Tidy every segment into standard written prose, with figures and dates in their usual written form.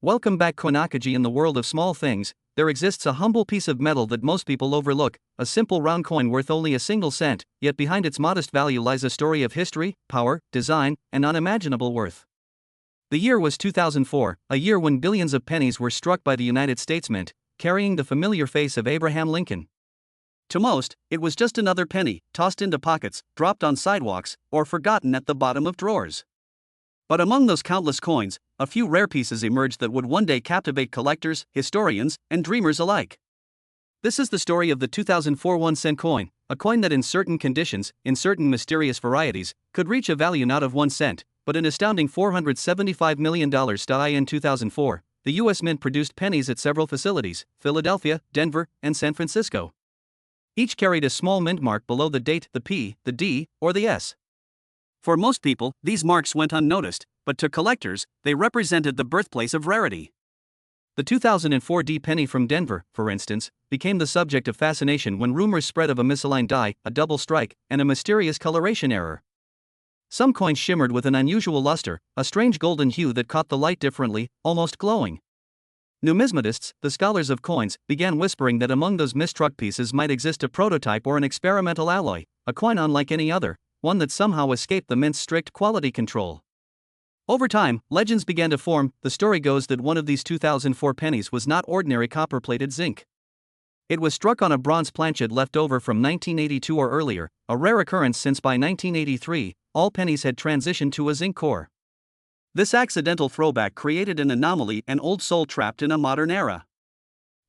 Welcome back, Coinology. In the world of small things, there exists a humble piece of metal that most people overlook, a simple round coin worth only a single cent, yet behind its modest value lies a story of history, power, design, and unimaginable worth. The year was 2004, a year when billions of pennies were struck by the United States Mint, carrying the familiar face of Abraham Lincoln. To most, it was just another penny, tossed into pockets, dropped on sidewalks, or forgotten at the bottom of drawers. But among those countless coins, a few rare pieces emerged that would one day captivate collectors, historians, and dreamers alike. This is the story of the 2004 1-cent coin, a coin that in certain conditions, in certain mysterious varieties, could reach a value not of 1 cent, but an astounding $475 million. In 2004, the U.S. Mint produced pennies at several facilities: Philadelphia, Denver, and San Francisco. Each carried a small mint mark below the date, the P, the D, or the S. For most people, these marks went unnoticed, but to collectors, they represented the birthplace of rarity. The 2004 D penny from Denver, for instance, became the subject of fascination when rumors spread of a misaligned die, a double strike, and a mysterious coloration error. Some coins shimmered with an unusual luster, a strange golden hue that caught the light differently, almost glowing. Numismatists, the scholars of coins, began whispering that among those mistruck pieces might exist a prototype or an experimental alloy, a coin unlike any other, one that somehow escaped the mint's strict quality control. Over time, legends began to form. The story goes that one of these 2004 pennies was not ordinary copper-plated zinc. It was struck on a bronze planchet left over from 1982 or earlier, a rare occurrence since by 1983, all pennies had transitioned to a zinc core. This accidental throwback created an anomaly, an old soul trapped in a modern era.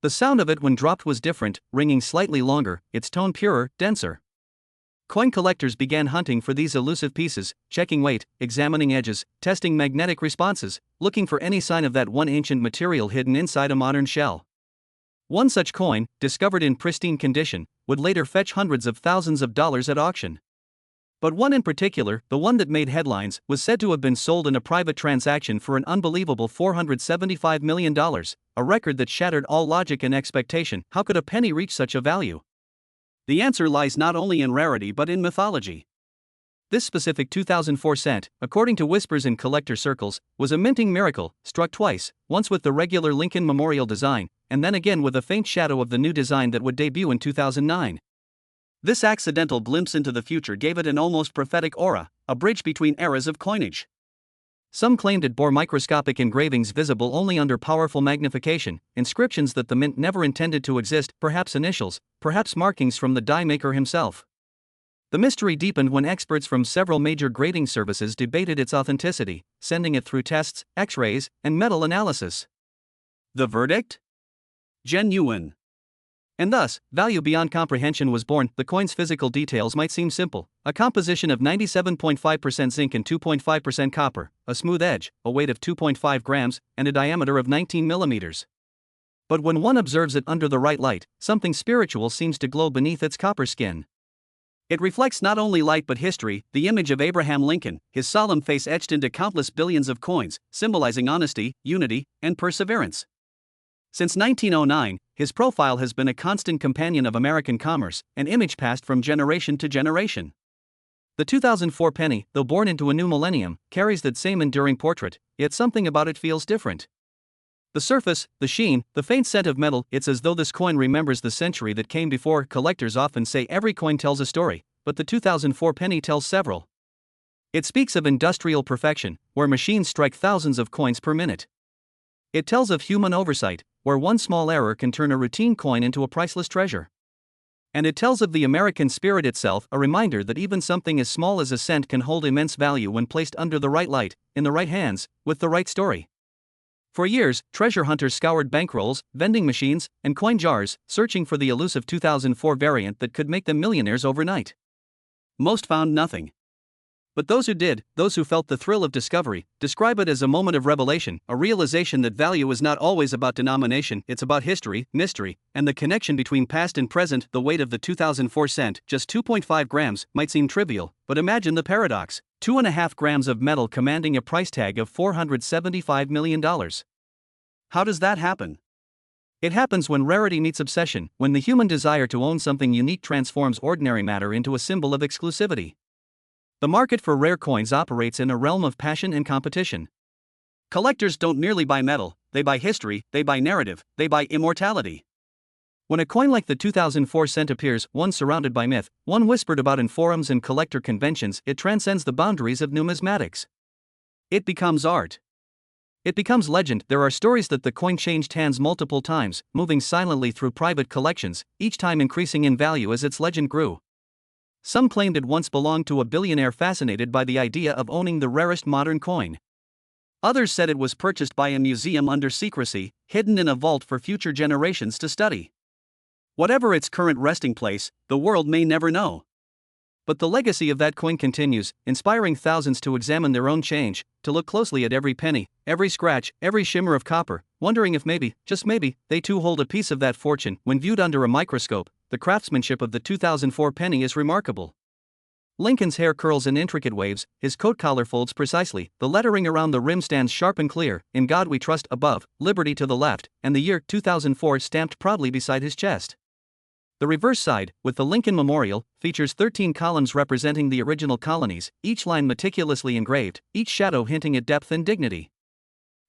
The sound of it when dropped was different, ringing slightly longer, its tone purer, denser. Coin collectors began hunting for these elusive pieces, checking weight, examining edges, testing magnetic responses, looking for any sign of that one ancient material hidden inside a modern shell. One such coin, discovered in pristine condition, would later fetch hundreds of thousands of dollars at auction. But one in particular, the one that made headlines, was said to have been sold in a private transaction for an unbelievable $475 million, a record that shattered all logic and expectation. How could a penny reach such a value? The answer lies not only in rarity but in mythology. This specific 2004 cent, according to whispers in collector circles, was a minting miracle, struck twice, once with the regular Lincoln Memorial design, and then again with a faint shadow of the new design that would debut in 2009. This accidental glimpse into the future gave it an almost prophetic aura, a bridge between eras of coinage. Some claimed it bore microscopic engravings visible only under powerful magnification, inscriptions that the mint never intended to exist, perhaps initials, perhaps markings from the die maker himself. The mystery deepened when experts from several major grading services debated its authenticity, sending it through tests, X-rays, and metal analysis. The verdict? Genuine. And thus, value beyond comprehension was born. The coin's physical details might seem simple: a composition of 97.5% zinc and 2.5% copper, a smooth edge, a weight of 2.5 grams, and a diameter of 19 millimeters. But when one observes it under the right light, something spiritual seems to glow beneath its copper skin. It reflects not only light but history, the image of Abraham Lincoln, his solemn face etched into countless billions of coins, symbolizing honesty, unity, and perseverance. Since 1909, his profile has been a constant companion of American commerce, an image passed from generation to generation. The 2004 penny, though born into a new millennium, carries that same enduring portrait, yet something about it feels different. The surface, the sheen, the faint scent of metal, it's as though this coin remembers the century that came before. Collectors often say every coin tells a story, but the 2004 penny tells several. It speaks of industrial perfection, where machines strike thousands of coins per minute. It tells of human oversight, where one small error can turn a routine coin into a priceless treasure. And it tells of the American spirit itself, a reminder that even something as small as a cent can hold immense value when placed under the right light, in the right hands, with the right story. For years, treasure hunters scoured bankrolls, vending machines, and coin jars, searching for the elusive 2004 variant that could make them millionaires overnight. Most found nothing. But those who did, those who felt the thrill of discovery, describe it as a moment of revelation, a realization that value is not always about denomination, it's about history, mystery, and the connection between past and present. The weight of the 2004 cent, just 2.5 grams, might seem trivial, but imagine the paradox: 2.5 grams of metal commanding a price tag of $475 million. How does that happen? It happens when rarity meets obsession, when the human desire to own something unique transforms ordinary matter into a symbol of exclusivity. The market for rare coins operates in a realm of passion and competition. Collectors don't merely buy metal, they buy history, they buy narrative, they buy immortality. When a coin like the 2004 cent appears, one surrounded by myth, one whispered about in forums and collector conventions, it transcends the boundaries of numismatics. It becomes art. It becomes legend. There are stories that the coin changed hands multiple times, moving silently through private collections, each time increasing in value as its legend grew. Some claimed it once belonged to a billionaire fascinated by the idea of owning the rarest modern coin. Others said it was purchased by a museum under secrecy, hidden in a vault for future generations to study. Whatever its current resting place, the world may never know. But the legacy of that coin continues, inspiring thousands to examine their own change, to look closely at every penny, every scratch, every shimmer of copper, wondering if maybe, just maybe, they too hold a piece of that fortune. When viewed under a microscope, the craftsmanship of the 2004 penny is remarkable. Lincoln's hair curls in intricate waves, his coat collar folds precisely, the lettering around the rim stands sharp and clear, "In God We Trust" above, "Liberty" to the left, and the year 2004 stamped proudly beside his chest. The reverse side, with the Lincoln Memorial, features 13 columns representing the original colonies, each line meticulously engraved, each shadow hinting at depth and dignity.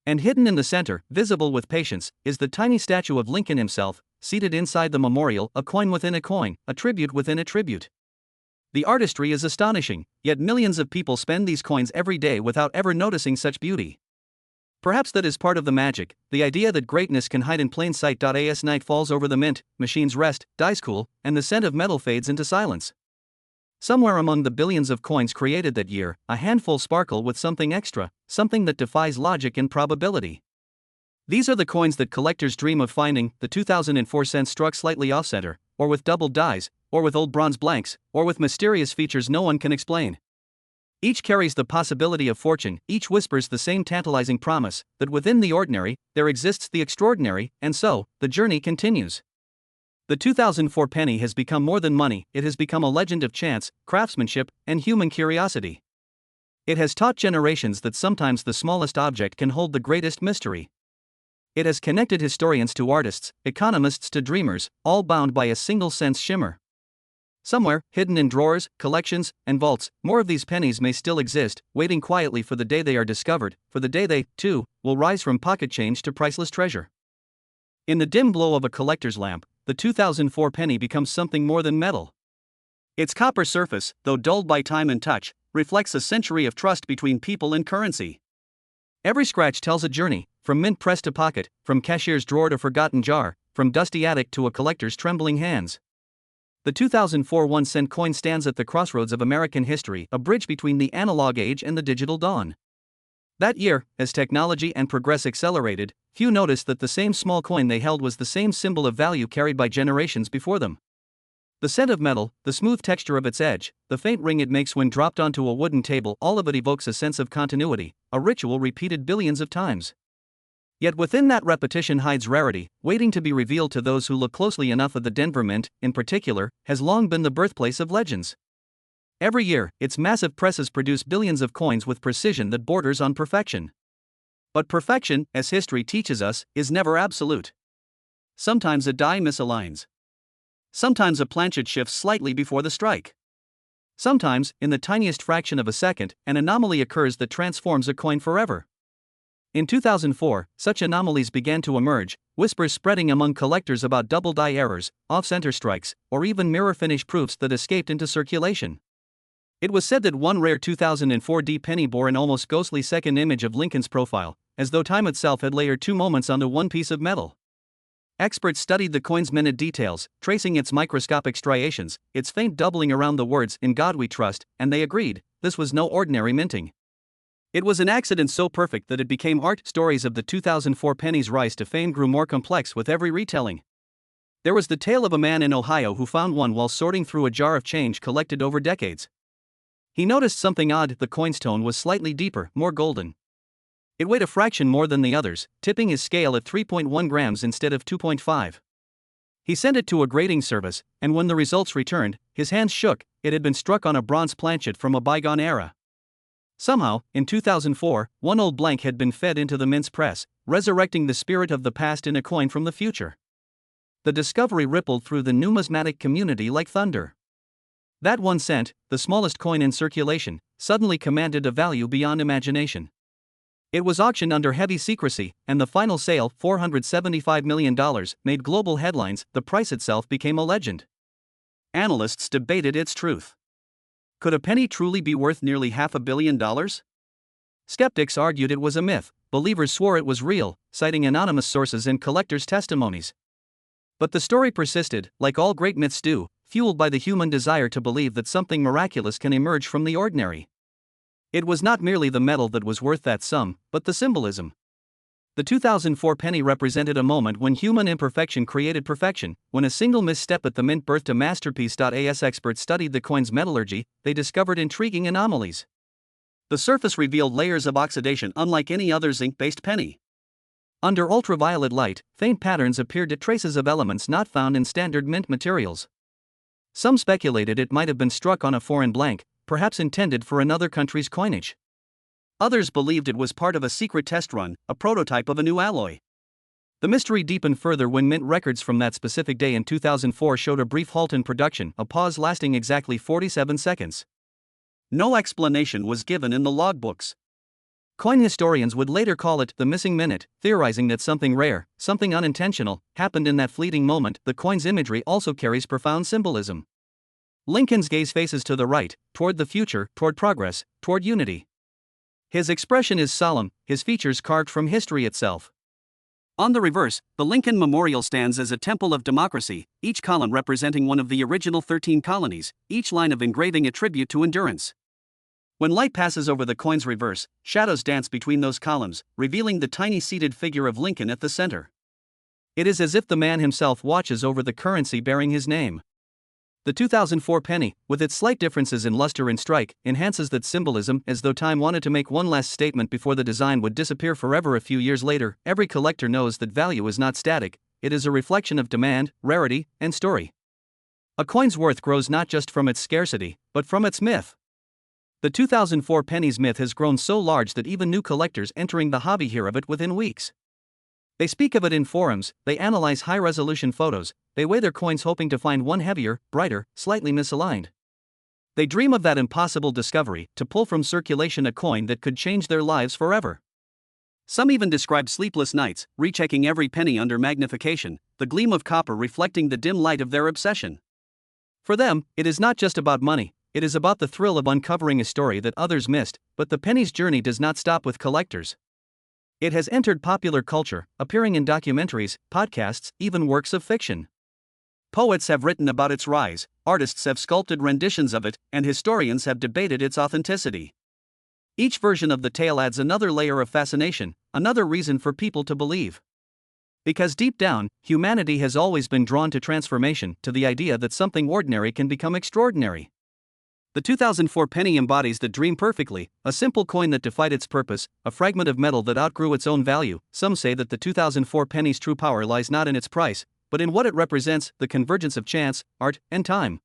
And hidden in the center, visible with patience, is the tiny statue of Lincoln himself, seated inside the memorial, a coin within a coin, a tribute within a tribute. The artistry is astonishing, yet millions of people spend these coins every day without ever noticing such beauty. Perhaps that is part of the magic, the idea that greatness can hide in plain sight. As night falls over the mint, machines rest, dies cool, and the scent of metal fades into silence. Somewhere among the billions of coins created that year, a handful sparkle with something extra, something that defies logic and probability. These are the coins that collectors dream of finding. The 2004 cent struck slightly off-center, or with doubled dies, or with old bronze blanks, or with mysterious features no one can explain. Each carries the possibility of fortune, each whispers the same tantalizing promise, that within the ordinary, there exists the extraordinary, and so, the journey continues. The 2004 penny has become more than money, it has become a legend of chance, craftsmanship, and human curiosity. It has taught generations that sometimes the smallest object can hold the greatest mystery. It has connected historians to artists, economists to dreamers, all bound by a single sense shimmer. Somewhere, hidden in drawers, collections, and vaults, more of these pennies may still exist, waiting quietly for the day they are discovered, for the day they, too, will rise from pocket change to priceless treasure. In the dim glow of a collector's lamp, the 2004 penny becomes something more than metal. Its copper surface, though dulled by time and touch, reflects a century of trust between people and currency. Every scratch tells a journey, from mint press to pocket, from cashier's drawer to forgotten jar, from dusty attic to a collector's trembling hands. The 2004 1-cent coin stands at the crossroads of American history, a bridge between the analog age and the digital dawn. That year, as technology and progress accelerated, few noticed that the same small coin they held was the same symbol of value carried by generations before them. The scent of metal, the smooth texture of its edge, the faint ring it makes when dropped onto a wooden table, all of it evokes a sense of continuity, a ritual repeated billions of times. Yet within that repetition hides rarity, waiting to be revealed to those who look closely enough. Of the Denver Mint, in particular, has long been the birthplace of legends. Every year, its massive presses produce billions of coins with precision that borders on perfection. But perfection, as history teaches us, is never absolute. Sometimes a die misaligns. Sometimes a planchet shifts slightly before the strike. Sometimes, in the tiniest fraction of a second, an anomaly occurs that transforms a coin forever. In 2004, such anomalies began to emerge, whispers spreading among collectors about double die errors, off-center strikes, or even mirror finish proofs that escaped into circulation. It was said that one rare 2004 D penny bore an almost ghostly second image of Lincoln's profile, as though time itself had layered two moments onto one piece of metal. Experts studied the coin's minute details, tracing its microscopic striations, its faint doubling around the words "In God We Trust," and they agreed, this was no ordinary minting. It was an accident so perfect that it became art. Stories of the 2004 penny's rise to fame grew more complex with every retelling. There was the tale of a man in Ohio who found one while sorting through a jar of change collected over decades. He noticed something odd: the coin's tone was slightly deeper, more golden. It weighed a fraction more than the others, tipping his scale at 3.1 grams instead of 2.5. He sent it to a grading service, and when the results returned, his hands shook. It had been struck on a bronze planchet from a bygone era. Somehow, in 2004, one old blank had been fed into the mint's press, resurrecting the spirit of the past in a coin from the future. The discovery rippled through the numismatic community like thunder. That 1 cent, the smallest coin in circulation, suddenly commanded a value beyond imagination. It was auctioned under heavy secrecy, and the final sale, $475 million, made global headlines. The price itself became a legend. Analysts debated its truth. Could a penny truly be worth nearly $500 million? Skeptics argued it was a myth, believers swore it was real, citing anonymous sources and collectors' testimonies. But the story persisted, like all great myths do, fueled by the human desire to believe that something miraculous can emerge from the ordinary. It was not merely the metal that was worth that sum, but the symbolism. The 2004 penny represented a moment when human imperfection created perfection. When a single misstep at the mint birthed a masterpiece. As experts studied the coin's metallurgy, they discovered intriguing anomalies. The surface revealed layers of oxidation unlike any other zinc-based penny. Under ultraviolet light, faint patterns appeared as traces of elements not found in standard mint materials. Some speculated it might have been struck on a foreign blank, perhaps intended for another country's coinage. Others believed it was part of a secret test run, a prototype of a new alloy. The mystery deepened further when mint records from that specific day in 2004 showed a brief halt in production, a pause lasting exactly 47 seconds. No explanation was given in the logbooks. Coin historians would later call it the missing minute, theorizing that something rare, something unintentional, happened in that fleeting moment. The coin's imagery also carries profound symbolism. Lincoln's gaze faces to the right, toward the future, toward progress, toward unity. His expression is solemn, his features carved from history itself. On the reverse, the Lincoln Memorial stands as a temple of democracy, each column representing one of the original 13 colonies, each line of engraving a tribute to endurance. When light passes over the coin's reverse, shadows dance between those columns, revealing the tiny seated figure of Lincoln at the center. It is as if the man himself watches over the currency bearing his name. The 2004 penny, with its slight differences in luster and strike, enhances that symbolism as though time wanted to make one last statement before the design would disappear forever a few years later. Every collector knows that value is not static, it is a reflection of demand, rarity, and story. A coin's worth grows not just from its scarcity, but from its myth. The 2004 penny's myth has grown so large that even new collectors entering the hobby hear of it within weeks. They speak of it in forums, they analyze high-resolution photos, they weigh their coins hoping to find one heavier, brighter, slightly misaligned. They dream of that impossible discovery, to pull from circulation a coin that could change their lives forever. Some even describe sleepless nights, rechecking every penny under magnification, the gleam of copper reflecting the dim light of their obsession. For them, it is not just about money, it is about the thrill of uncovering a story that others missed. But the penny's journey does not stop with collectors. It has entered popular culture, appearing in documentaries, podcasts, even works of fiction. Poets have written about its rise, artists have sculpted renditions of it, and historians have debated its authenticity. Each version of the tale adds another layer of fascination, another reason for people to believe. Because deep down, humanity has always been drawn to transformation, to the idea that something ordinary can become extraordinary. The 2004 penny embodies the dream perfectly, a simple coin that defied its purpose, a fragment of metal that outgrew its own value. Some say that the 2004 penny's true power lies not in its price, but in what it represents, the convergence of chance, art, and time.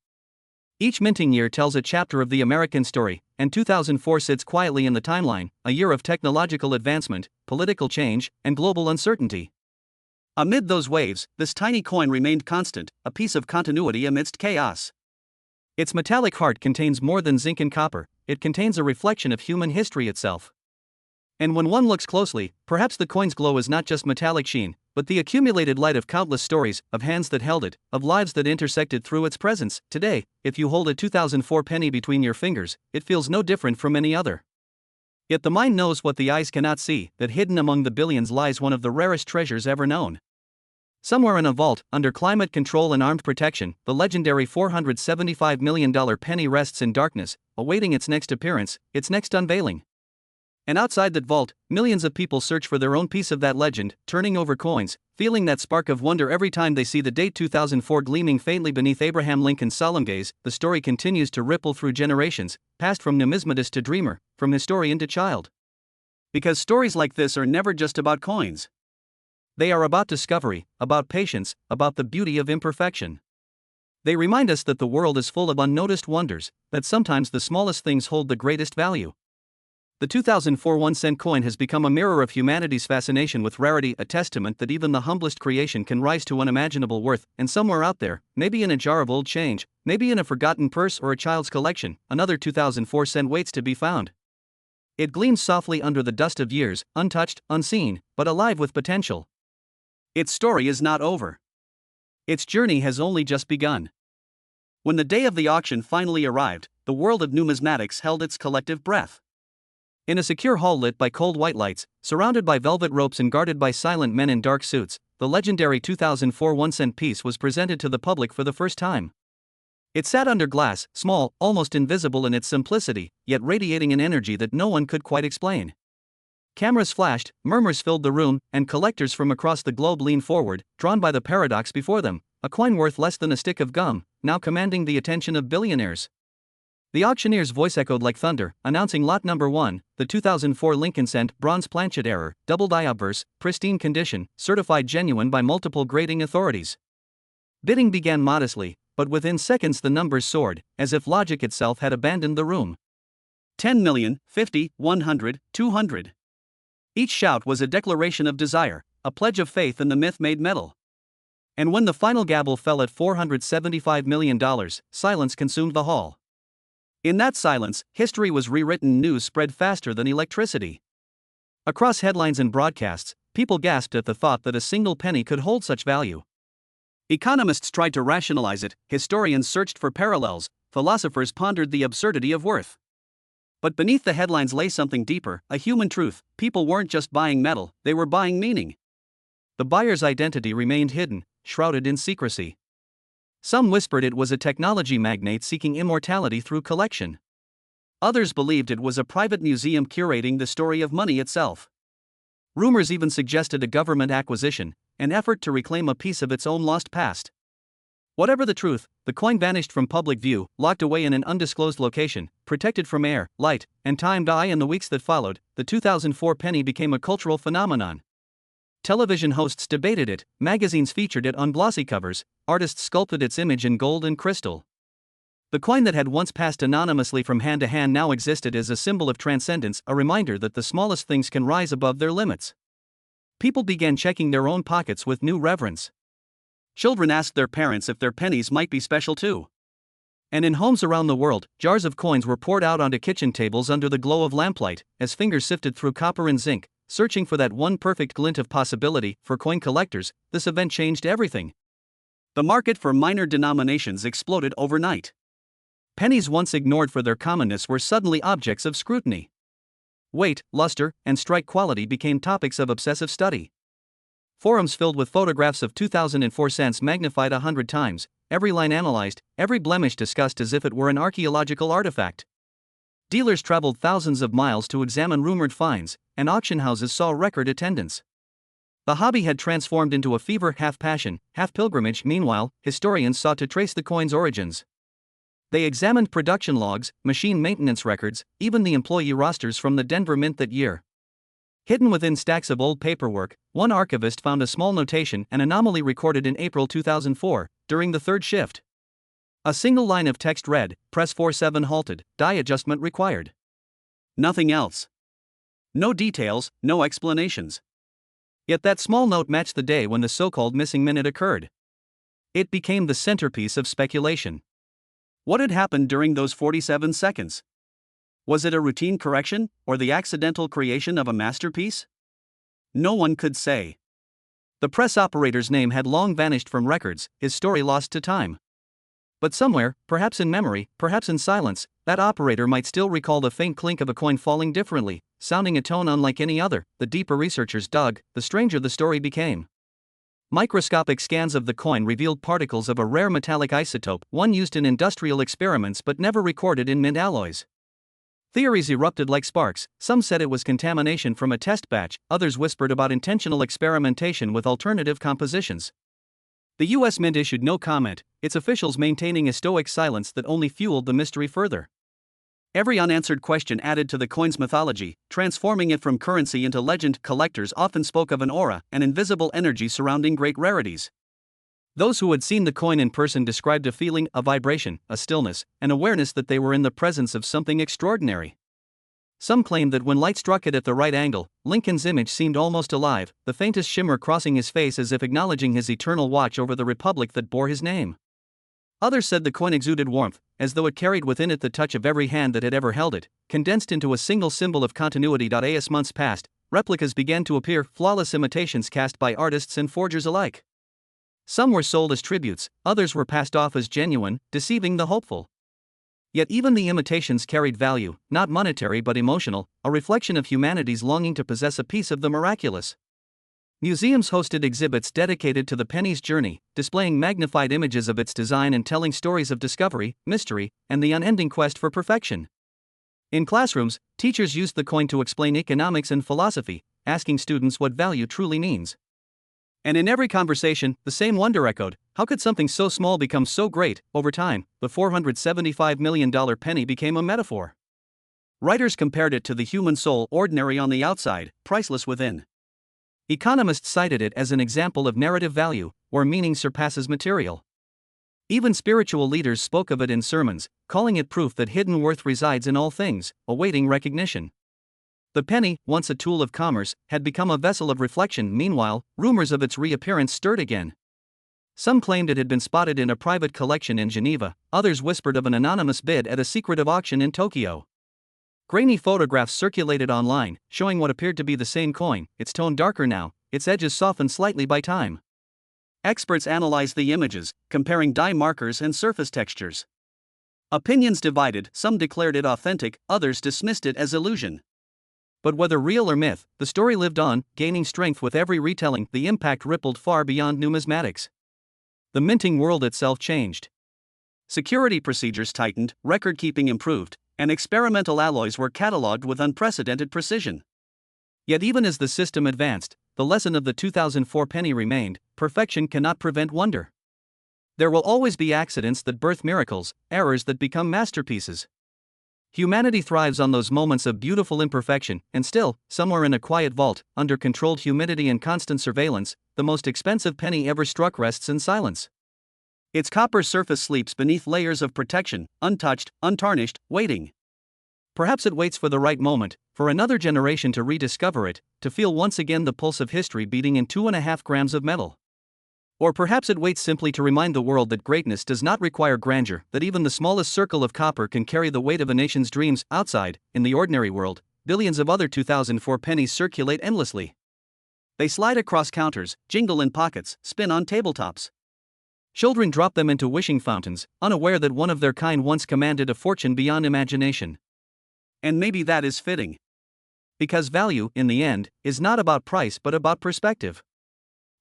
Each minting year tells a chapter of the American story, and 2004 sits quietly in the timeline, a year of technological advancement, political change, and global uncertainty. Amid those waves, this tiny coin remained constant, a piece of continuity amidst chaos. Its metallic heart contains more than zinc and copper, it contains a reflection of human history itself. And when one looks closely, perhaps the coin's glow is not just metallic sheen, but the accumulated light of countless stories, of hands that held it, of lives that intersected through its presence. Today, if you hold a 2004 penny between your fingers, it feels no different from any other. Yet the mind knows what the eyes cannot see, that hidden among the billions lies one of the rarest treasures ever known. Somewhere in a vault, under climate control and armed protection, the legendary $475 million penny rests in darkness, awaiting its next appearance, its next unveiling. And outside that vault, millions of people search for their own piece of that legend, turning over coins, feeling that spark of wonder every time they see the date 2004 gleaming faintly beneath Abraham Lincoln's solemn gaze. The story continues to ripple through generations, passed from numismatist to dreamer, from historian to child. Because stories like this are never just about coins. They are about discovery, about patience, about the beauty of imperfection. They remind us that the world is full of unnoticed wonders, that sometimes the smallest things hold the greatest value. The 2004 1-cent coin has become a mirror of humanity's fascination with rarity, a testament that even the humblest creation can rise to unimaginable worth. And somewhere out there, maybe in a jar of old change, maybe in a forgotten purse or a child's collection, another 2004 cent waits to be found. It gleams softly under the dust of years, untouched, unseen, but alive with potential. Its story is not over. Its journey has only just begun. When the day of the auction finally arrived, the world of numismatics held its collective breath. In a secure hall lit by cold white lights, surrounded by velvet ropes and guarded by silent men in dark suits, the legendary 2004 1-cent piece was presented to the public for the first time. It sat under glass, small, almost invisible in its simplicity, yet radiating an energy that no one could quite explain. Cameras flashed, murmurs filled the room, and collectors from across the globe leaned forward, drawn by the paradox before them: a coin worth less than a stick of gum, now commanding the attention of billionaires. The auctioneer's voice echoed like thunder, announcing lot number 1, the 2004 Lincoln cent, bronze planchet error, double die obverse, pristine condition, certified genuine by multiple grading authorities. Bidding began modestly, but within seconds the numbers soared, as if logic itself had abandoned the room. 10 million, 50, 100, 200. Each shout was a declaration of desire, a pledge of faith in the myth-made metal. And when the final gavel fell at $475 million, silence consumed the hall. In that silence, history was rewritten. News spread faster than electricity. Across headlines and broadcasts, people gasped at the thought that a single penny could hold such value. Economists tried to rationalize it, historians searched for parallels, philosophers pondered the absurdity of worth. But beneath the headlines lay something deeper, a human truth: people weren't just buying metal, they were buying meaning. The buyer's identity remained hidden, shrouded in secrecy. Some whispered it was a technology magnate seeking immortality through collection. Others believed it was a private museum curating the story of money itself. Rumors even suggested a government acquisition, an effort to reclaim a piece of its own lost past. Whatever the truth, the coin vanished from public view, locked away in an undisclosed location, protected from air, light, and time. In the weeks that followed, the 2004 penny became a cultural phenomenon. Television hosts debated it, magazines featured it on glossy covers, artists sculpted its image in gold and crystal. The coin that had once passed anonymously from hand to hand now existed as a symbol of transcendence, a reminder that the smallest things can rise above their limits. People began checking their own pockets with new reverence. Children asked their parents if their pennies might be special too. And in homes around the world, jars of coins were poured out onto kitchen tables under the glow of lamplight, as fingers sifted through copper and zinc, searching for that one perfect glint of possibility. For coin collectors, this event changed everything. The market for minor denominations exploded overnight. Pennies once ignored for their commonness were suddenly objects of scrutiny. Weight, luster, and strike quality became topics of obsessive study. Forums filled with photographs of 2004 cents magnified 100 times, every line analyzed, every blemish discussed as if it were an archaeological artifact. Dealers traveled thousands of miles to examine rumored finds, and auction houses saw record attendance. The hobby had transformed into a fever, half passion, half pilgrimage. Meanwhile, historians sought to trace the coin's origins. They examined production logs, machine maintenance records, even the employee rosters from the Denver Mint that year. Hidden within stacks of old paperwork, one archivist found a small notation, an anomaly recorded in April 2004, during the third shift. A single line of text read, "Press 47 halted, die adjustment required." Nothing else. No details, no explanations. Yet that small note matched the day when the so-called missing minute occurred. It became the centerpiece of speculation. What had happened during those 47 seconds? Was it a routine correction, or the accidental creation of a masterpiece? No one could say. The press operator's name had long vanished from records, his story lost to time. But somewhere, perhaps in memory, perhaps in silence, that operator might still recall the faint clink of a coin falling differently, sounding a tone unlike any other. The deeper researchers dug, the stranger the story became. Microscopic scans of the coin revealed particles of a rare metallic isotope, one used in industrial experiments but never recorded in mint alloys. Theories erupted like sparks. Some said it was contamination from a test batch, others whispered about intentional experimentation with alternative compositions. The U.S. Mint issued no comment, its officials maintaining a stoic silence that only fueled the mystery further. Every unanswered question added to the coin's mythology, transforming it from currency into legend. Collectors often spoke of an aura, an invisible energy surrounding great rarities. Those who had seen the coin in person described a feeling, a vibration, a stillness, an awareness that they were in the presence of something extraordinary. Some claimed that when light struck it at the right angle, Lincoln's image seemed almost alive, the faintest shimmer crossing his face as if acknowledging his eternal watch over the republic that bore his name. Others said the coin exuded warmth, as though it carried within it the touch of every hand that had ever held it, condensed into a single symbol of continuity. As months passed, replicas began to appear, flawless imitations cast by artists and forgers alike. Some were sold as tributes, others were passed off as genuine, deceiving the hopeful. Yet even the imitations carried value, not monetary but emotional, a reflection of humanity's longing to possess a piece of the miraculous. Museums hosted exhibits dedicated to the penny's journey, displaying magnified images of its design and telling stories of discovery, mystery, and the unending quest for perfection. In classrooms, teachers used the coin to explain economics and philosophy, asking students what value truly means. And in every conversation, the same wonder echoed: how could something so small become so great? Over time, the $475 million penny became a metaphor. Writers compared it to the human soul, ordinary on the outside, priceless within. Economists cited it as an example of narrative value, where meaning surpasses material. Even spiritual leaders spoke of it in sermons, calling it proof that hidden worth resides in all things, awaiting recognition. The penny, once a tool of commerce, had become a vessel of reflection. Meanwhile, rumors of its reappearance stirred again. Some claimed it had been spotted in a private collection in Geneva, others whispered of an anonymous bid at a secretive auction in Tokyo. Grainy photographs circulated online, showing what appeared to be the same coin, its tone darker now, its edges softened slightly by time. Experts analyzed the images, comparing dye markers and surface textures. Opinions divided, some declared it authentic, others dismissed it as illusion. But whether real or myth, the story lived on, gaining strength with every retelling. The impact rippled far beyond numismatics. The minting world itself changed. Security procedures tightened, record-keeping improved, and experimental alloys were catalogued with unprecedented precision. Yet even as the system advanced, the lesson of the 2004 penny remained: perfection cannot prevent wonder. There will always be accidents that birth miracles, errors that become masterpieces. Humanity thrives on those moments of beautiful imperfection, and still, somewhere in a quiet vault, under controlled humidity and constant surveillance, the most expensive penny ever struck rests in silence. Its copper surface sleeps beneath layers of protection, untouched, untarnished, waiting. Perhaps it waits for the right moment, for another generation to rediscover it, to feel once again the pulse of history beating in 2.5 grams of metal. Or perhaps it waits simply to remind the world that greatness does not require grandeur, that even the smallest circle of copper can carry the weight of a nation's dreams. Outside, in the ordinary world, billions of other 2004 pennies circulate endlessly. They slide across counters, jingle in pockets, spin on tabletops. Children drop them into wishing fountains, unaware that one of their kind once commanded a fortune beyond imagination. And maybe that is fitting. Because value, in the end, is not about price but about perspective.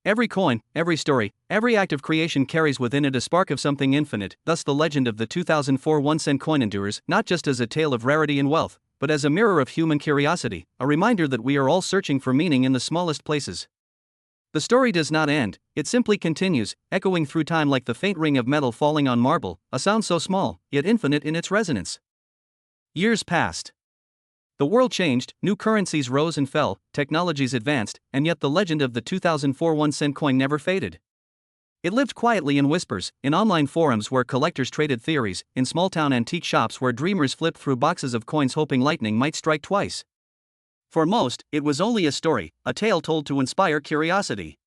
Every coin, every story, every act of creation carries within it a spark of something infinite. Thus the legend of the 2004 1-cent coin endures, not just as a tale of rarity and wealth, but as a mirror of human curiosity, a reminder that we are all searching for meaning in the smallest places. The story does not end, it simply continues, echoing through time like the faint ring of metal falling on marble, a sound so small, yet infinite in its resonance. Years passed. The world changed, new currencies rose and fell, technologies advanced, and yet the legend of the 2004 1-cent coin never faded. It lived quietly in whispers, in online forums where collectors traded theories, in small-town antique shops where dreamers flipped through boxes of coins hoping lightning might strike twice. For most, it was only a story, a tale told to inspire curiosity.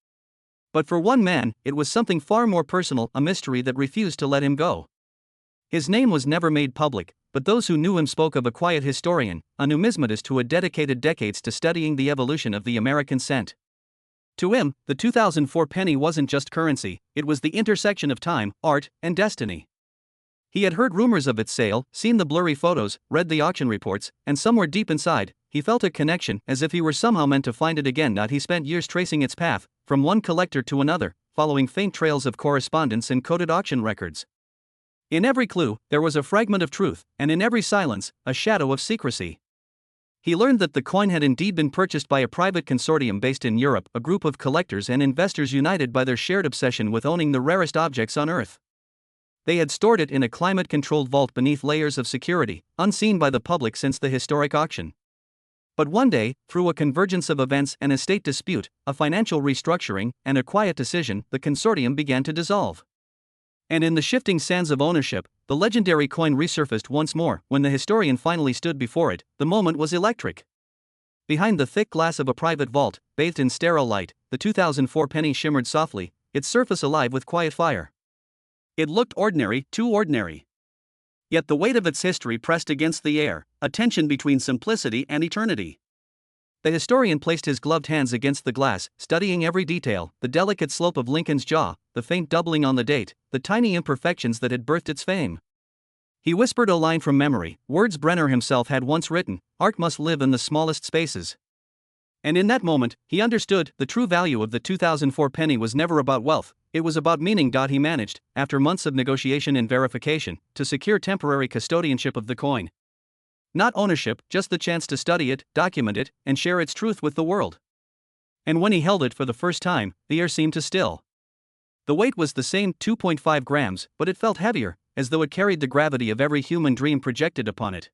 But for one man, it was something far more personal, a mystery that refused to let him go. His name was never made public, but those who knew him spoke of a quiet historian, a numismatist who had dedicated decades to studying the evolution of the American cent. To him, the 2004 penny wasn't just currency, it was the intersection of time, art, and destiny. He had heard rumors of its sale, seen the blurry photos, read the auction reports, and somewhere deep inside, he felt a connection, as if he were somehow meant to find it again. He spent years tracing its path, from one collector to another, following faint trails of correspondence and coded auction records. In every clue, there was a fragment of truth, and in every silence, a shadow of secrecy. He learned that the coin had indeed been purchased by a private consortium based in Europe, a group of collectors and investors united by their shared obsession with owning the rarest objects on Earth. They had stored it in a climate-controlled vault beneath layers of security, unseen by the public since the historic auction. But one day, through a convergence of events, an estate dispute, a financial restructuring, and a quiet decision, the consortium began to dissolve. And in the shifting sands of ownership, the legendary coin resurfaced once more. When the historian finally stood before it, the moment was electric. Behind the thick glass of a private vault, bathed in sterile light, the 2004 penny shimmered softly, its surface alive with quiet fire. It looked ordinary, too ordinary. Yet the weight of its history pressed against the air, a tension between simplicity and eternity. The historian placed his gloved hands against the glass, studying every detail: the delicate slope of Lincoln's jaw, the faint doubling on the date, the tiny imperfections that had birthed its fame. He whispered a line from memory, words Brenner himself had once written: "Art must live in the smallest spaces." And in that moment, he understood the true value of the 2004 penny was never about wealth, it was about meaning. He managed, after months of negotiation and verification, to secure temporary custodianship of the coin. Not ownership, just the chance to study it, document it, and share its truth with the world. And when he held it for the first time, the air seemed to still. The weight was the same, 2.5 grams, but it felt heavier, as though it carried the gravity of every human dream projected upon it.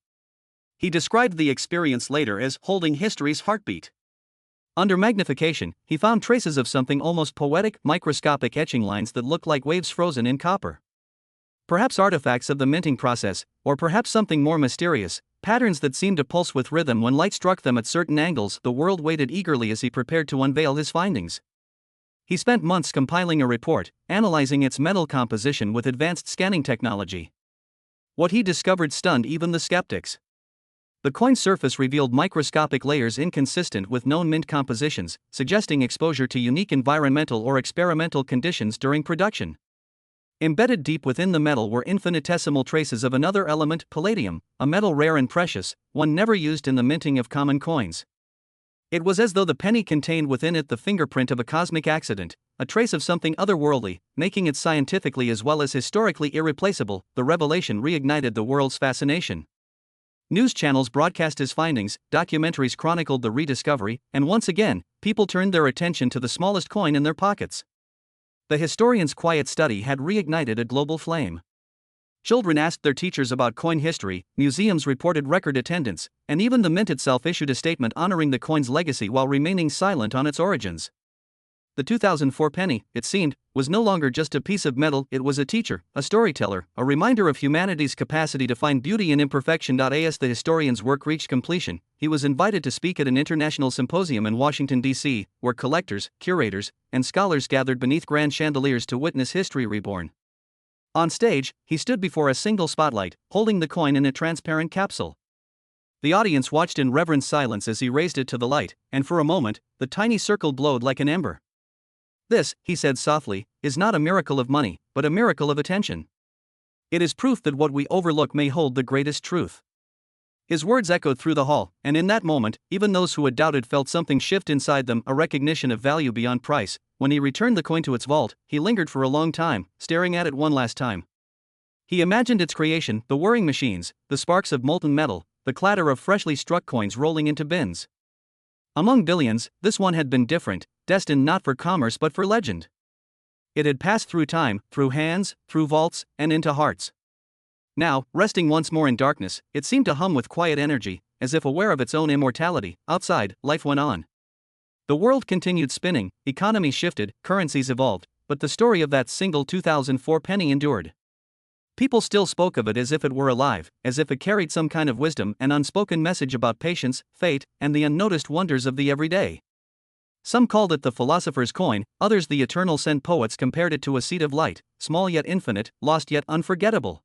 He described the experience later as holding history's heartbeat. Under magnification, he found traces of something almost poetic, microscopic etching lines that looked like waves frozen in copper. Perhaps artifacts of the minting process, or perhaps something more mysterious, patterns that seemed to pulse with rhythm when light struck them at certain angles. The world waited eagerly as he prepared to unveil his findings. He spent months compiling a report, analyzing its metal composition with advanced scanning technology. What he discovered stunned even the skeptics. The coin's surface revealed microscopic layers inconsistent with known mint compositions, suggesting exposure to unique environmental or experimental conditions during production. Embedded deep within the metal were infinitesimal traces of another element, palladium, a metal rare and precious, one never used in the minting of common coins. It was as though the penny contained within it the fingerprint of a cosmic accident, a trace of something otherworldly, making it scientifically as well as historically irreplaceable. The revelation reignited the world's fascination. News channels broadcast his findings, documentaries chronicled the rediscovery, and once again, people turned their attention to the smallest coin in their pockets. The historian's quiet study had reignited a global flame. Children asked their teachers about coin history, museums reported record attendance, and even the mint itself issued a statement honoring the coin's legacy while remaining silent on its origins. The 2004 penny, it seemed, was no longer just a piece of metal, it was a teacher, a storyteller, a reminder of humanity's capacity to find beauty in imperfection. As the historian's work reached completion, he was invited to speak at an international symposium in Washington, D.C., where collectors, curators, and scholars gathered beneath grand chandeliers to witness history reborn. On stage, he stood before a single spotlight, holding the coin in a transparent capsule. The audience watched in reverent silence as he raised it to the light, and for a moment, the tiny circle glowed like an ember. "This," he said softly, "is not a miracle of money, but a miracle of attention. It is proof that what we overlook may hold the greatest truth." His words echoed through the hall, and in that moment, even those who had doubted felt something shift inside them, a recognition of value beyond price. When he returned the coin to its vault, he lingered for a long time, staring at it one last time. He imagined its creation, the whirring machines, the sparks of molten metal, the clatter of freshly struck coins rolling into bins. Among billions, this one had been different, destined not for commerce but for legend. It had passed through time, through hands, through vaults, and into hearts. Now, resting once more in darkness, it seemed to hum with quiet energy, as if aware of its own immortality. Outside, life went on. The world continued spinning, economies shifted, currencies evolved, but the story of that single 2004 penny endured. People still spoke of it as if it were alive, as if it carried some kind of wisdom, an unspoken message about patience, fate, and the unnoticed wonders of the everyday. Some called it the philosopher's coin, others the eternal cent. Poets compared it to a seed of light, small yet infinite, lost yet unforgettable.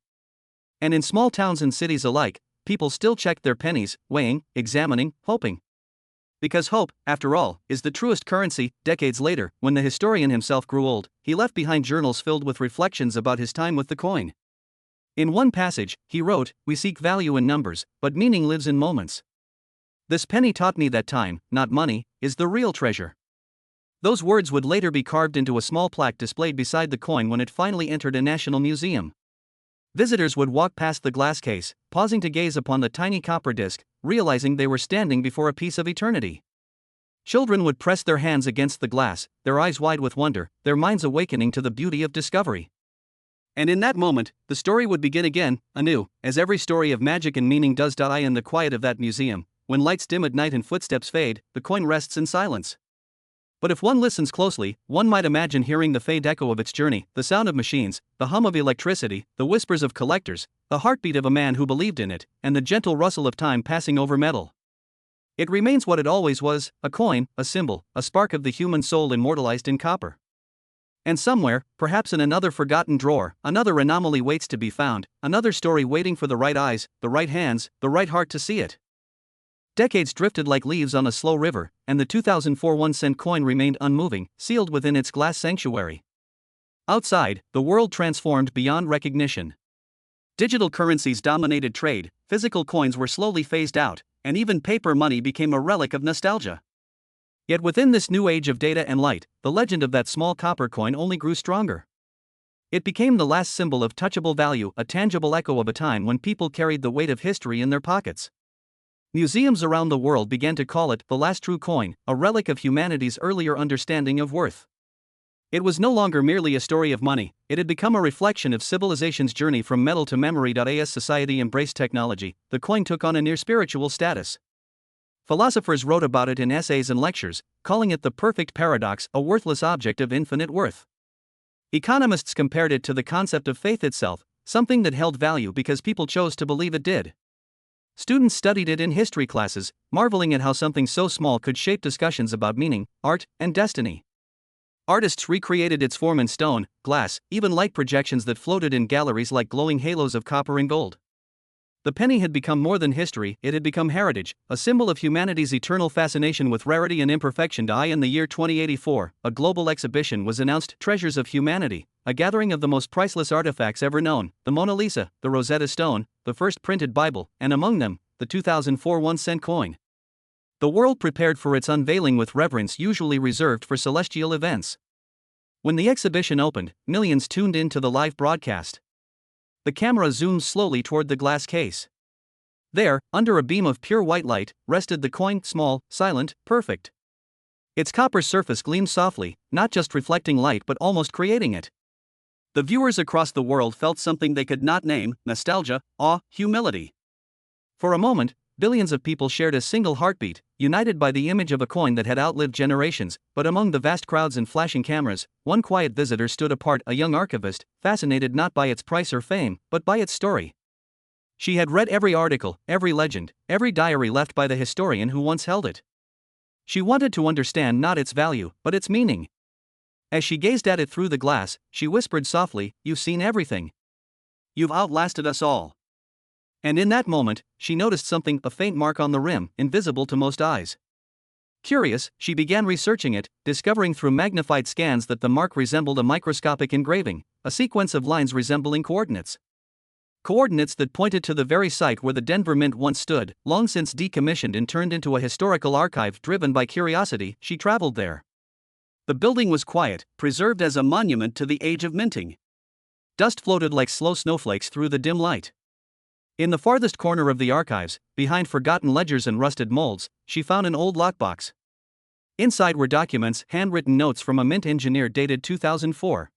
And in small towns and cities alike, people still checked their pennies, weighing, examining, hoping. Because hope, after all, is the truest currency. Decades later, when the historian himself grew old, he left behind journals filled with reflections about his time with the coin. In one passage, he wrote, "We seek value in numbers, but meaning lives in moments. This penny taught me that time, not money, is the real treasure." Those words would later be carved into a small plaque displayed beside the coin when it finally entered a national museum. Visitors would walk past the glass case, pausing to gaze upon the tiny copper disc, realizing they were standing before a piece of eternity. Children would press their hands against the glass, their eyes wide with wonder, their minds awakening to the beauty of discovery. And in that moment, the story would begin again, anew, as every story of magic and meaning does. In the quiet of that museum, when lights dim at night and footsteps fade, the coin rests in silence. But if one listens closely, one might imagine hearing the faint echo of its journey, the sound of machines, the hum of electricity, the whispers of collectors, the heartbeat of a man who believed in it, and the gentle rustle of time passing over metal. It remains what it always was, a coin, a symbol, a spark of the human soul immortalized in copper. And somewhere, perhaps in another forgotten drawer, another anomaly waits to be found, another story waiting for the right eyes, the right hands, the right heart to see it. Decades drifted like leaves on a slow river, and the 2004 1-cent coin remained unmoving, sealed within its glass sanctuary. Outside, the world transformed beyond recognition. Digital currencies dominated trade, physical coins were slowly phased out, and even paper money became a relic of nostalgia. Yet within this new age of data and light, the legend of that small copper coin only grew stronger. It became the last symbol of touchable value, a tangible echo of a time when people carried the weight of history in their pockets. Museums around the world began to call it the last true coin, a relic of humanity's earlier understanding of worth. It was no longer merely a story of money, it had become a reflection of civilization's journey from metal to memory. As society embraced technology, the coin took on a near spiritual status. Philosophers wrote about it in essays and lectures, calling it the perfect paradox, a worthless object of infinite worth. Economists compared it to the concept of faith itself, something that held value because people chose to believe it did. Students studied it in history classes, marveling at how something so small could shape discussions about meaning, art, and destiny. Artists recreated its form in stone, glass, even light projections that floated in galleries like glowing halos of copper and gold. The penny had become more than history, it had become heritage, a symbol of humanity's eternal fascination with rarity and imperfection. In the year 2084, a global exhibition was announced, Treasures of Humanity, a gathering of the most priceless artifacts ever known, the Mona Lisa, the Rosetta Stone, the first printed Bible, and among them, the 2004 1-cent coin. The world prepared for its unveiling with reverence usually reserved for celestial events. When the exhibition opened, millions tuned in to the live broadcast. The camera zoomed slowly toward the glass case. There, under a beam of pure white light, rested the coin, small, silent, perfect. Its copper surface gleamed softly, not just reflecting light but almost creating it. The viewers across the world felt something they could not name: nostalgia, awe, humility. For a moment, billions of people shared a single heartbeat, united by the image of a coin that had outlived generations. But among the vast crowds and flashing cameras, one quiet visitor stood apart, a young archivist, fascinated not by its price or fame, but by its story. She had read every article, every legend, every diary left by the historian who once held it. She wanted to understand not its value, but its meaning. As she gazed at it through the glass, she whispered softly, "You've seen everything. You've outlasted us all." And in that moment, she noticed something, a faint mark on the rim, invisible to most eyes. Curious, she began researching it, discovering through magnified scans that the mark resembled a microscopic engraving, a sequence of lines resembling coordinates. Coordinates that pointed to the very site where the Denver Mint once stood, long since decommissioned and turned into a historical archive. Driven by curiosity, she traveled there. The building was quiet, preserved as a monument to the age of minting. Dust floated like slow snowflakes through the dim light. In the farthest corner of the archives, behind forgotten ledgers and rusted molds, she found an old lockbox. Inside were documents, handwritten notes from a mint engineer dated 2004.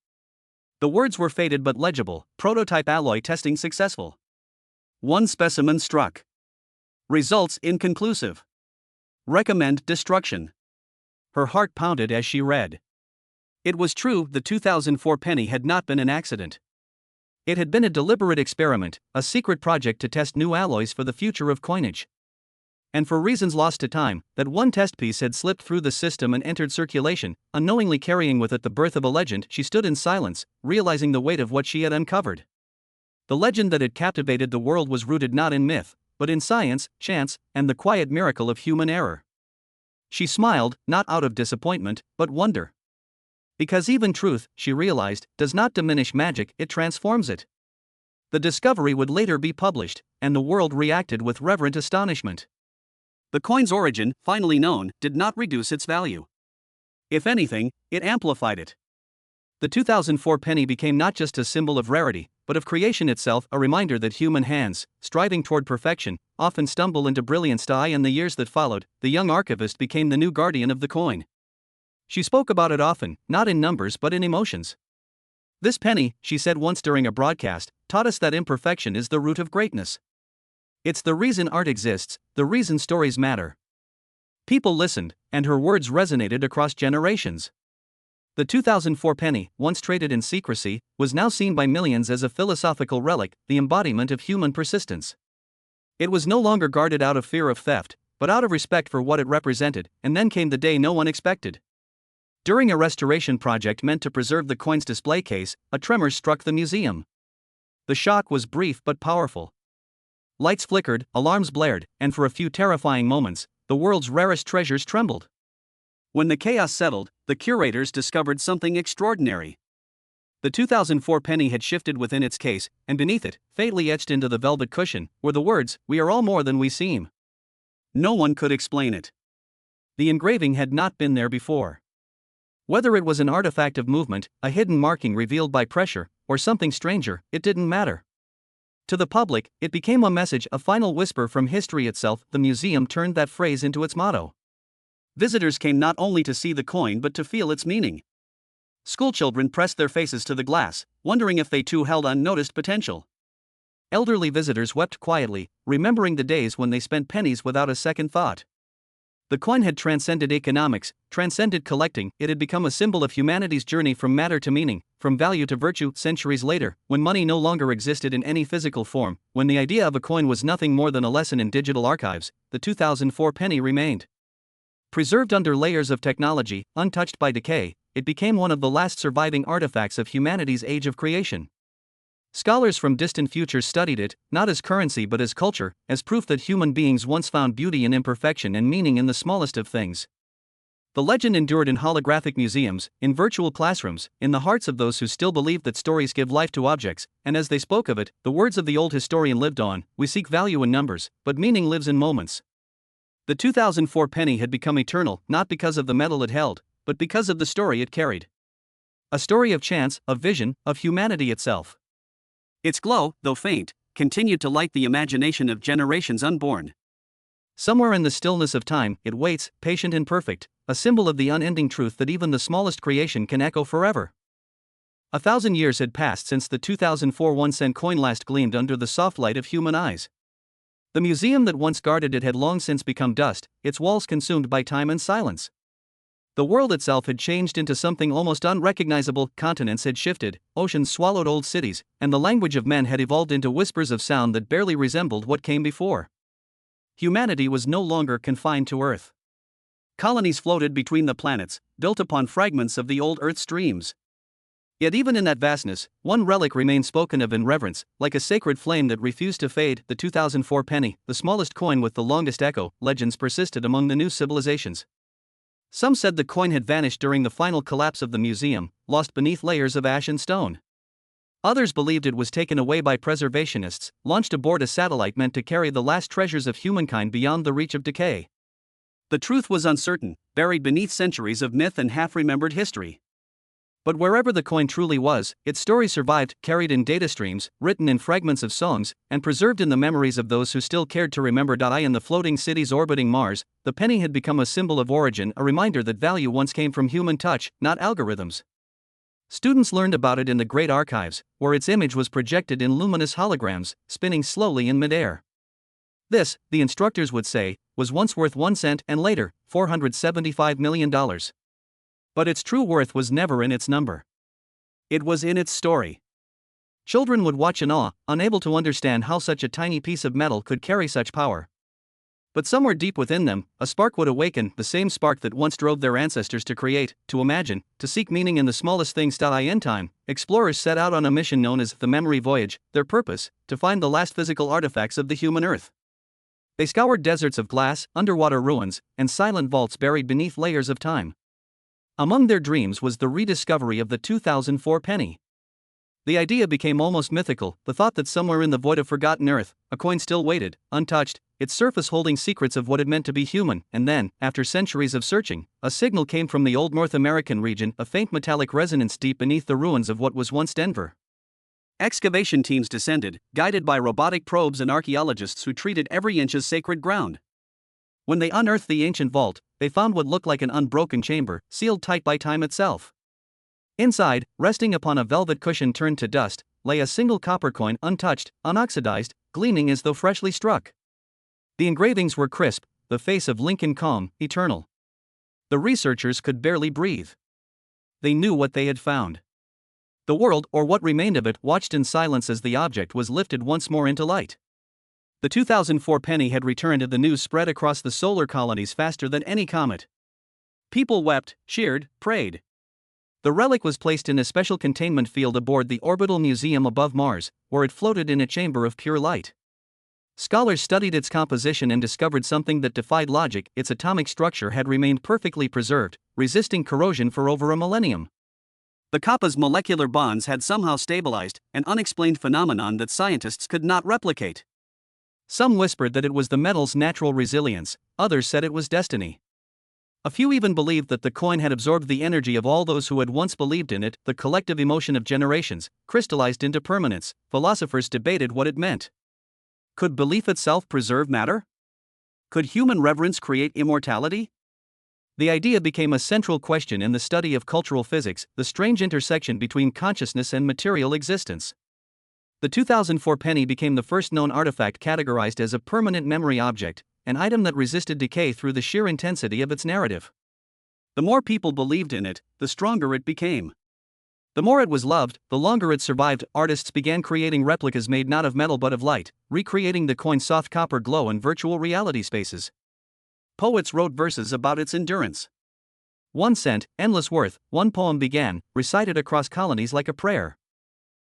The words were faded but legible: prototype alloy testing successful. One specimen struck. Results inconclusive. Recommend destruction. Her heart pounded as she read. It was true, the 2004 penny had not been an accident. It had been a deliberate experiment, a secret project to test new alloys for the future of coinage. And for reasons lost to time, that one test piece had slipped through the system and entered circulation, unknowingly carrying with it the birth of a legend. She stood in silence, realizing the weight of what she had uncovered. The legend that had captivated the world was rooted not in myth, but in science, chance, and the quiet miracle of human error. She smiled, not out of disappointment, but wonder. Because even truth, she realized, does not diminish magic, it transforms it. The discovery would later be published, and the world reacted with reverent astonishment. The coin's origin, finally known, did not reduce its value. If anything, it amplified it. The 2004 penny became not just a symbol of rarity, but of creation itself, a reminder that human hands, striving toward perfection, often stumble into brilliance. In the years that followed, the young archivist became the new guardian of the coin. She spoke about it often, not in numbers but in emotions. "This penny," she said once during a broadcast, "taught us that imperfection is the root of greatness. It's the reason art exists, the reason stories matter." People listened, and her words resonated across generations. The 2004 penny, once traded in secrecy, was now seen by millions as a philosophical relic, the embodiment of human persistence. It was no longer guarded out of fear of theft, but out of respect for what it represented. And then came the day no one expected. During a restoration project meant to preserve the coin's display case, a tremor struck the museum. The shock was brief but powerful. Lights flickered, alarms blared, and for a few terrifying moments, the world's rarest treasures trembled. When the chaos settled, the curators discovered something extraordinary. The 2004 penny had shifted within its case, and beneath it, faintly etched into the velvet cushion, were the words, "We are all more than we seem." No one could explain it. The engraving had not been there before. Whether it was an artifact of movement, a hidden marking revealed by pressure, or something stranger, it didn't matter. To the public, it became a message, a final whisper from history itself. The museum turned that phrase into its motto. Visitors came not only to see the coin but to feel its meaning. Schoolchildren pressed their faces to the glass, wondering if they too held unnoticed potential. Elderly visitors wept quietly, remembering the days when they spent pennies without a second thought. The coin had transcended economics, transcended collecting. It had become a symbol of humanity's journey from matter to meaning, from value to virtue. Centuries later, when money no longer existed in any physical form, when the idea of a coin was nothing more than a lesson in digital archives, the 2004 penny remained. Preserved under layers of technology, untouched by decay, it became one of the last surviving artifacts of humanity's age of creation. Scholars from distant futures studied it, not as currency but as culture, as proof that human beings once found beauty in imperfection and meaning in the smallest of things. The legend endured in holographic museums, in virtual classrooms, in the hearts of those who still believed that stories give life to objects, and as they spoke of it, the words of the old historian lived on: "We seek value in numbers, but meaning lives in moments." The 2004 penny had become eternal, not because of the metal it held, but because of the story it carried. A story of chance, of vision, of humanity itself. Its glow, though faint, continued to light the imagination of generations unborn. Somewhere in the stillness of time, it waits, patient and perfect, a symbol of the unending truth that even the smallest creation can echo forever. 1,000 years had passed since the 2004 1-cent coin last gleamed under the soft light of human eyes. The museum that once guarded it had long since become dust, its walls consumed by time and silence. The world itself had changed into something almost unrecognizable. Continents had shifted, oceans swallowed old cities, and the language of men had evolved into whispers of sound that barely resembled what came before. Humanity was no longer confined to Earth. Colonies floated between the planets, built upon fragments of the old Earth's dreams. Yet even in that vastness, one relic remained spoken of in reverence, like a sacred flame that refused to fade. The 2004 penny, the smallest coin with the longest echo. Legends persisted among the new civilizations. Some said the coin had vanished during the final collapse of the museum, lost beneath layers of ash and stone. Others believed it was taken away by preservationists, launched aboard a satellite meant to carry the last treasures of humankind beyond the reach of decay. The truth was uncertain, buried beneath centuries of myth and half-remembered history. But wherever the coin truly was, its story survived, carried in data streams, written in fragments of songs, and preserved in the memories of those who still cared to remember. In the floating cities orbiting Mars, the penny had become a symbol of origin, a reminder that value once came from human touch, not algorithms. Students learned about it in the great archives, where its image was projected in luminous holograms, spinning slowly in midair. This, the instructors would say, was once worth 1 cent and later, $475 million. But its true worth was never in its number. It was in its story. Children would watch in awe, unable to understand how such a tiny piece of metal could carry such power. But somewhere deep within them, a spark would awaken, the same spark that once drove their ancestors to create, to imagine, to seek meaning in the smallest things. In time, explorers set out on a mission known as the Memory Voyage, their purpose, to find the last physical artifacts of the human Earth. They scoured deserts of glass, underwater ruins, and silent vaults buried beneath layers of time. Among their dreams was the rediscovery of the 2004 penny. The idea became almost mythical, the thought that somewhere in the void of forgotten Earth, a coin still waited, untouched, its surface holding secrets of what it meant to be human. And then, after centuries of searching, a signal came from the old North American region, a faint metallic resonance deep beneath the ruins of what was once Denver. Excavation teams descended, guided by robotic probes and archaeologists who treated every inch as sacred ground. When they unearthed the ancient vault, they found what looked like an unbroken chamber, sealed tight by time itself. Inside, resting upon a velvet cushion turned to dust, lay a single copper coin, untouched, unoxidized, gleaming as though freshly struck. The engravings were crisp, the face of Lincoln calm, eternal. The researchers could barely breathe. They knew what they had found. The world, or what remained of it, watched in silence as the object was lifted once more into light. The 2004 penny had returned and the news spread across the solar colonies faster than any comet. People wept, cheered, prayed. The relic was placed in a special containment field aboard the orbital museum above Mars, where it floated in a chamber of pure light. Scholars studied its composition and discovered something that defied logic: its atomic structure had remained perfectly preserved, resisting corrosion for over a millennium. The copper's molecular bonds had somehow stabilized, an unexplained phenomenon that scientists could not replicate. Some whispered that it was the metal's natural resilience, others said it was destiny. A few even believed that the coin had absorbed the energy of all those who had once believed in it. The collective emotion of generations, crystallized into permanence. Philosophers debated what it meant. Could belief itself preserve matter? Could human reverence create immortality? The idea became a central question in the study of cultural physics, the strange intersection between consciousness and material existence. The 2004 penny became the first known artifact categorized as a permanent memory object, an item that resisted decay through the sheer intensity of its narrative. The more people believed in it, the stronger it became. The more it was loved, the longer it survived. Artists began creating replicas made not of metal but of light, recreating the coin's soft copper glow in virtual reality spaces. Poets wrote verses about its endurance. 1 cent, endless worth, one poem began, recited across colonies like a prayer.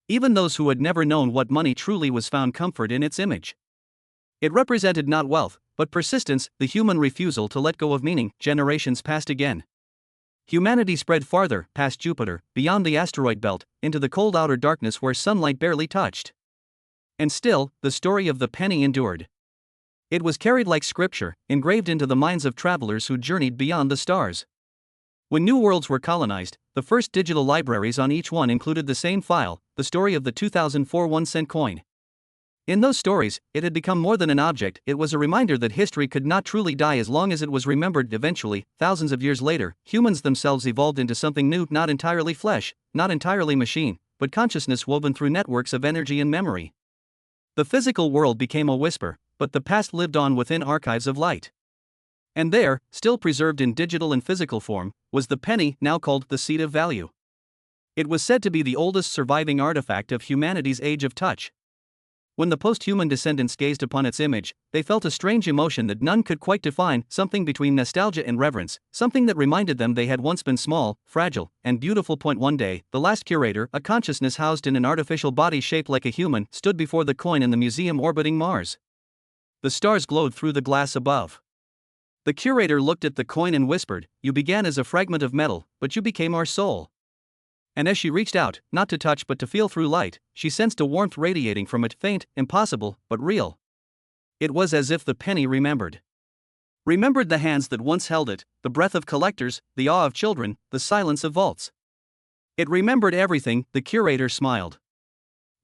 Even those who had never known what money truly was found comfort in its image. It represented not wealth, but persistence, the human refusal to let go of meaning. Generations passed again. Humanity spread farther, past Jupiter, beyond the asteroid belt, into the cold outer darkness where sunlight barely touched. And still, the story of the penny endured. It was carried like scripture, engraved into the minds of travelers who journeyed beyond the stars. When new worlds were colonized, the first digital libraries on each one included the same file, the story of the 2004 1-cent coin. In those stories, it had become more than an object. It was a reminder that history could not truly die as long as it was remembered. Eventually, thousands of years later, humans themselves evolved into something new, not entirely flesh, not entirely machine, but consciousness woven through networks of energy and memory. The physical world became a whisper, but the past lived on within archives of light. And there, still preserved in digital and physical form, was the penny, now called the seed of value. It was said to be the oldest surviving artifact of humanity's age of touch. When the post-human descendants gazed upon its image, they felt a strange emotion that none could quite define, something between nostalgia and reverence, something that reminded them they had once been small, fragile, and beautiful. One day, the last curator, a consciousness housed in an artificial body shaped like a human, stood before the coin in the museum orbiting Mars. The stars glowed through the glass above. The curator looked at the coin and whispered, "You began as a fragment of metal, but you became our soul." And as she reached out, not to touch but to feel through light, she sensed a warmth radiating from it, faint, impossible, but real. It was as if the penny remembered. Remembered the hands that once held it, the breath of collectors, the awe of children, the silence of vaults. It remembered everything. The curator smiled.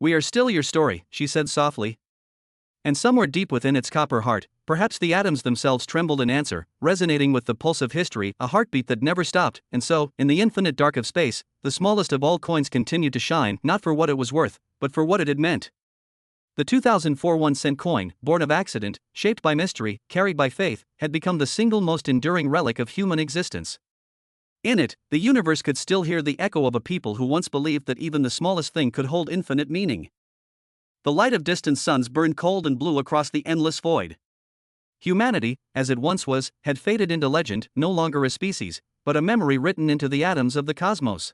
"We are still your story," she said softly. And somewhere deep within its copper heart, perhaps the atoms themselves trembled in answer, resonating with the pulse of history, a heartbeat that never stopped. And so, in the infinite dark of space, the smallest of all coins continued to shine, not for what it was worth, but for what it had meant. The 2004 1-cent coin, born of accident, shaped by mystery, carried by faith, had become the single most enduring relic of human existence. In it, the universe could still hear the echo of a people who once believed that even the smallest thing could hold infinite meaning. The light of distant suns burned cold and blue across the endless void. Humanity, as it once was, had faded into legend, no longer a species, but a memory written into the atoms of the cosmos.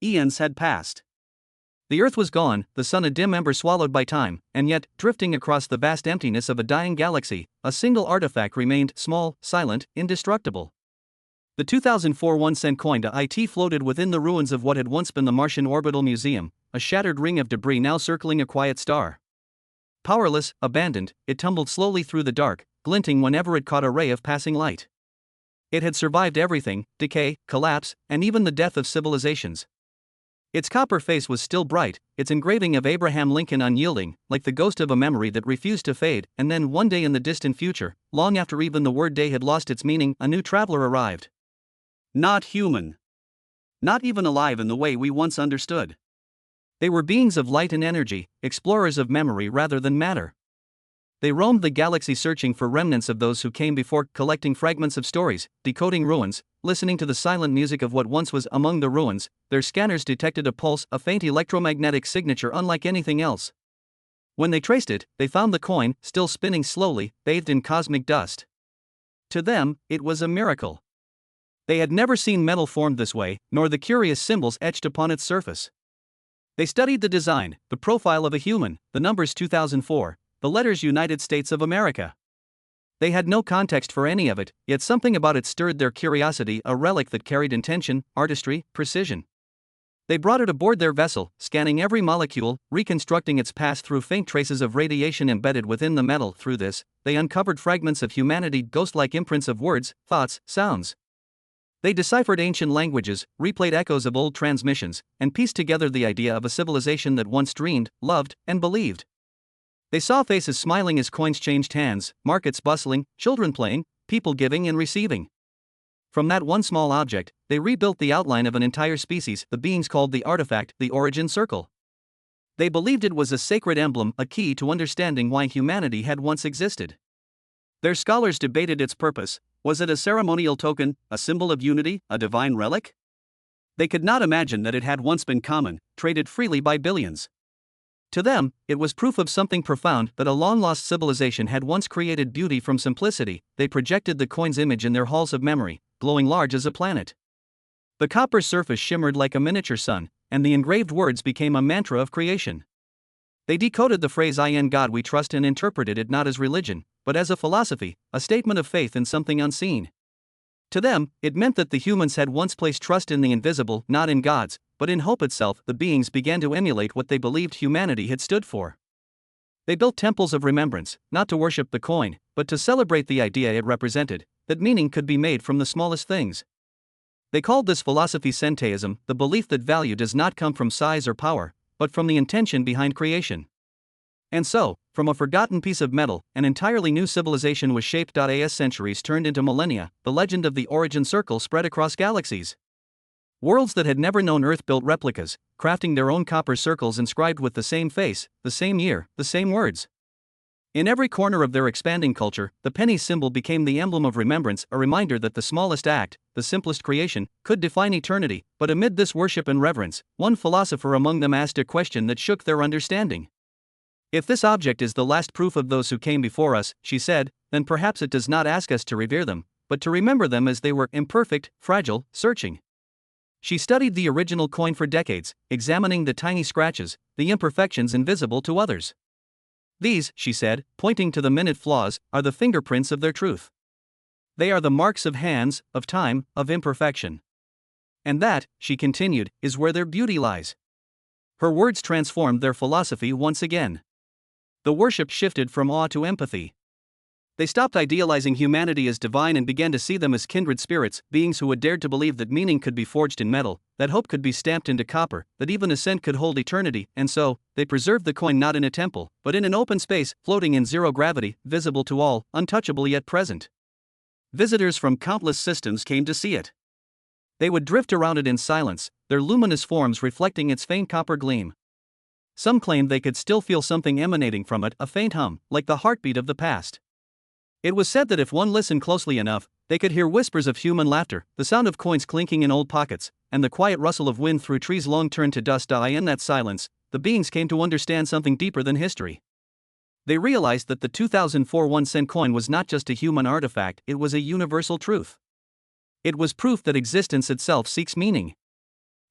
Eons had passed. The earth was gone, the sun a dim ember swallowed by time, and yet, drifting across the vast emptiness of a dying galaxy, a single artifact remained, small, silent, indestructible. The 2004 1-cent coin it floated within the ruins of what had once been the Martian Orbital Museum, a shattered ring of debris now circling a quiet star. Powerless, abandoned, it tumbled slowly through the dark, glinting whenever it caught a ray of passing light. It had survived everything: decay, collapse, and even the death of civilizations. Its copper face was still bright, its engraving of Abraham Lincoln unyielding, like the ghost of a memory that refused to fade. And then one day in the distant future, long after even the word day had lost its meaning, a new traveler arrived. Not human. Not even alive in the way we once understood. They were beings of light and energy, explorers of memory rather than matter. They roamed the galaxy searching for remnants of those who came before, collecting fragments of stories, decoding ruins, listening to the silent music of what once was. Among the ruins, their scanners detected a pulse, a faint electromagnetic signature unlike anything else. When they traced it, they found the coin, still spinning slowly, bathed in cosmic dust. To them, it was a miracle. They had never seen metal formed this way, nor the curious symbols etched upon its surface. They studied the design, the profile of a human, the numbers 2004, the letters United States of America. They had no context for any of it, yet something about it stirred their curiosity, a relic that carried intention, artistry, precision. They brought it aboard their vessel, scanning every molecule, reconstructing its path through faint traces of radiation embedded within the metal. Through this, they uncovered fragments of humanity, ghost-like imprints of words, thoughts, sounds. They deciphered ancient languages, replayed echoes of old transmissions, and pieced together the idea of a civilization that once dreamed, loved, and believed. They saw faces smiling as coins changed hands, markets bustling, children playing, people giving and receiving. From that one small object, they rebuilt the outline of an entire species. The beings called the artifact the origin circle. They believed it was a sacred emblem, a key to understanding why humanity had once existed. Their scholars debated its purpose. Was it a ceremonial token, a symbol of unity, a divine relic? They could not imagine that it had once been common, traded freely by billions. To them, it was proof of something profound, that a long-lost civilization had once created beauty from simplicity. They projected the coin's image in their halls of memory, glowing large as a planet. The copper surface shimmered like a miniature sun, and the engraved words became a mantra of creation. They decoded the phrase "In God we trust" and interpreted it not as religion, but as a philosophy, a statement of faith in something unseen. To them, it meant that the humans had once placed trust in the invisible, not in gods, but in hope itself. The beings began to emulate what they believed humanity had stood for. They built temples of remembrance, not to worship the coin, but to celebrate the idea it represented, that meaning could be made from the smallest things. They called this philosophy Senteism, the belief that value does not come from size or power, but from the intention behind creation. And so, from a forgotten piece of metal, an entirely new civilization was shaped. As centuries turned into millennia, the legend of the origin circle spread across galaxies. Worlds that had never known Earth built replicas, crafting their own copper circles inscribed with the same face, the same year, the same words. In every corner of their expanding culture, the penny symbol became the emblem of remembrance, a reminder that the smallest act, the simplest creation, could define eternity. But amid this worship and reverence, one philosopher among them asked a question that shook their understanding. If this object is the last proof of those who came before us, she said, then perhaps it does not ask us to revere them, but to remember them as they were, imperfect, fragile, searching. She studied the original coin for decades, examining the tiny scratches, the imperfections invisible to others. These, she said, pointing to the minute flaws, are the fingerprints of their truth. They are the marks of hands, of time, of imperfection. And that, she continued, is where their beauty lies. Her words transformed their philosophy once again. The worship shifted from awe to empathy. They stopped idealizing humanity as divine and began to see them as kindred spirits, beings who had dared to believe that meaning could be forged in metal, that hope could be stamped into copper, that even a cent could hold eternity. And so, they preserved the coin not in a temple, but in an open space, floating in zero gravity, visible to all, untouchable yet present. Visitors from countless systems came to see it. They would drift around it in silence, their luminous forms reflecting its faint copper gleam. Some claimed they could still feel something emanating from it, a faint hum, like the heartbeat of the past. It was said that if one listened closely enough, they could hear whispers of human laughter, the sound of coins clinking in old pockets, and the quiet rustle of wind through trees long turned to dust. In that silence, the beings came to understand something deeper than history. They realized that the 2004 1-cent coin was not just a human artifact, it was a universal truth. It was proof that existence itself seeks meaning.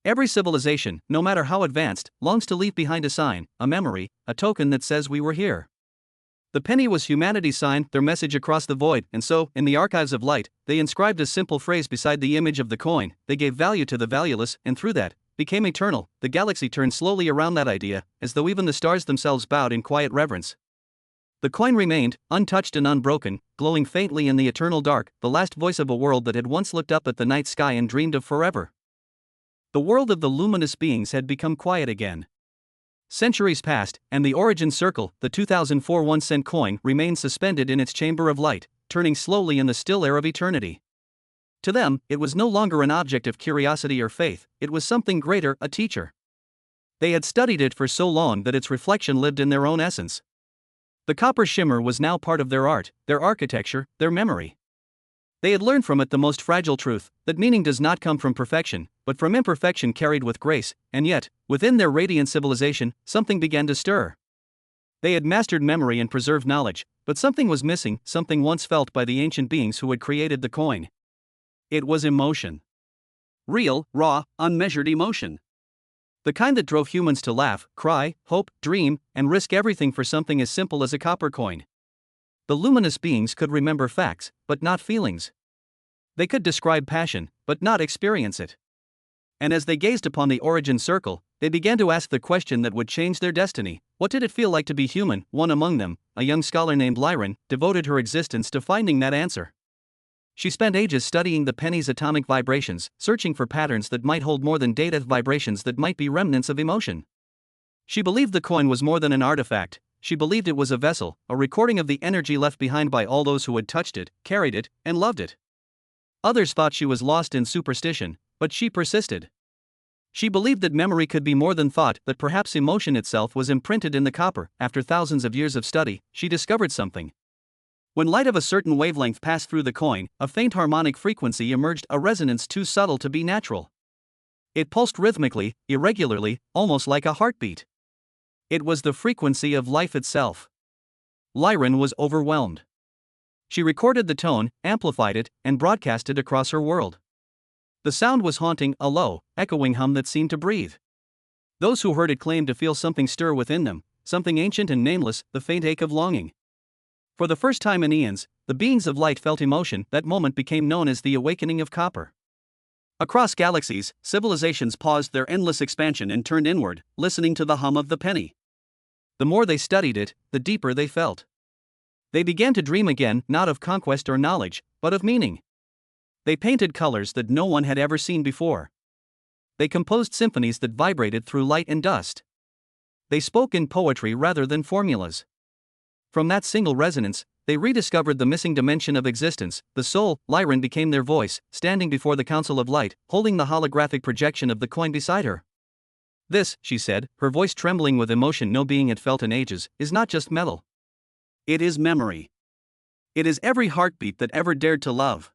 Every civilization, no matter how advanced, longs to leave behind a sign, a memory, a token that says we were here. The penny was humanity's sign, their message across the void, and so, in the archives of light, they inscribed a simple phrase beside the image of the coin. They gave value to the valueless, and through that, became eternal. The galaxy turned slowly around that idea, as though even the stars themselves bowed in quiet reverence. The coin remained, untouched and unbroken, glowing faintly in the eternal dark, the last voice of a world that had once looked up at the night sky and dreamed of forever. The world of the luminous beings had become quiet again. Centuries passed, and the origin circle, the 2004 1-cent coin, remained suspended in its chamber of light, turning slowly in the still air of eternity. To them, it was no longer an object of curiosity or faith, it was something greater, a teacher. They had studied it for so long that its reflection lived in their own essence. The copper shimmer was now part of their art, their architecture, their memory. They had learned from it the most fragile truth, that meaning does not come from perfection, but from imperfection carried with grace, and yet, within their radiant civilization, something began to stir. They had mastered memory and preserved knowledge, but something was missing, something once felt by the ancient beings who had created the coin. It was emotion. Real, raw, unmeasured emotion. The kind that drove humans to laugh, cry, hope, dream, and risk everything for something as simple as a copper coin. The luminous beings could remember facts, but not feelings. They could describe passion, but not experience it. And as they gazed upon the origin circle, they began to ask the question that would change their destiny: what did it feel like to be human? One among them, a young scholar named Lyran, devoted her existence to finding that answer. She spent ages studying the penny's atomic vibrations, searching for patterns that might hold more than data, vibrations that might be remnants of emotion. She believed the coin was more than an artifact. She believed it was a vessel, a recording of the energy left behind by all those who had touched it, carried it, and loved it. Others thought she was lost in superstition, but she persisted. She believed that memory could be more than thought, that perhaps emotion itself was imprinted in the copper. After thousands of years of study, she discovered something. When light of a certain wavelength passed through the coin, a faint harmonic frequency emerged, a resonance too subtle to be natural. It pulsed rhythmically, irregularly, almost like a heartbeat. It was the frequency of life itself. Lyran was overwhelmed. She recorded the tone, amplified it, and broadcast it across her world. The sound was haunting, a low, echoing hum that seemed to breathe. Those who heard it claimed to feel something stir within them, something ancient and nameless, the faint ache of longing. For the first time in eons, the beings of light felt emotion. That moment became known as the awakening of copper. Across galaxies, civilizations paused their endless expansion and turned inward, listening to the hum of the penny. The more they studied it, the deeper they felt. They began to dream again, not of conquest or knowledge, but of meaning. They painted colors that no one had ever seen before. They composed symphonies that vibrated through light and dust. They spoke in poetry rather than formulas. From that single resonance, they rediscovered the missing dimension of existence, the soul. Lyran became their voice, standing before the Council of Light, holding the holographic projection of the coin beside her. "This," she said, her voice trembling with emotion no being had felt in ages, "is not just metal. It is memory. It is every heartbeat that ever dared to love."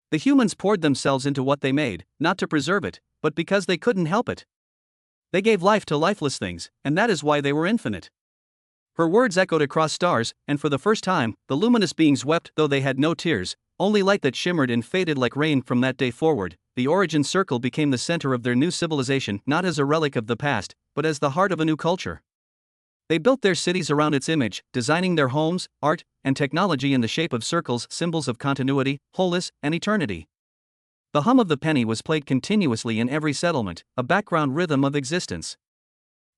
The humans poured themselves into what they made, not to preserve it, but because they couldn't help it. They gave life to lifeless things, and that is why they were infinite. Her words echoed across stars, and for the first time, the luminous beings wept, though they had no tears, only light that shimmered and faded like rain. From that day forward, the origin circle became the center of their new civilization, not as a relic of the past, but as the heart of a new culture. They built their cities around its image, designing their homes, art, and technology in the shape of circles, symbols of continuity, wholeness, and eternity. The hum of the penny was played continuously in every settlement, a background rhythm of existence.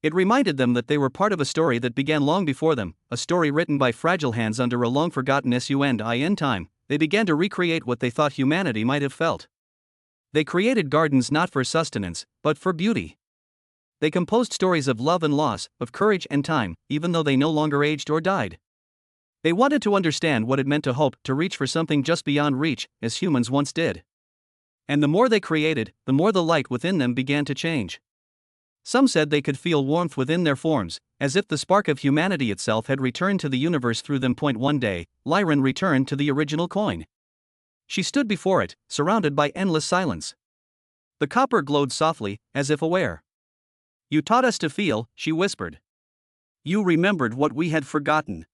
It reminded them that they were part of a story that began long before them, a story written by fragile hands under a long-forgotten sun. In time, they began to recreate what they thought humanity might have felt. They created gardens not for sustenance, but for beauty. They composed stories of love and loss, of courage and time, even though they no longer aged or died. They wanted to understand what it meant to hope, to reach for something just beyond reach, as humans once did. And the more they created, the more the light within them began to change. Some said they could feel warmth within their forms, as if the spark of humanity itself had returned to the universe through them. One day, Lyran returned to the original coin. She stood before it, surrounded by endless silence. The copper glowed softly, as if aware. "You taught us to feel," she whispered. "You remembered what we had forgotten."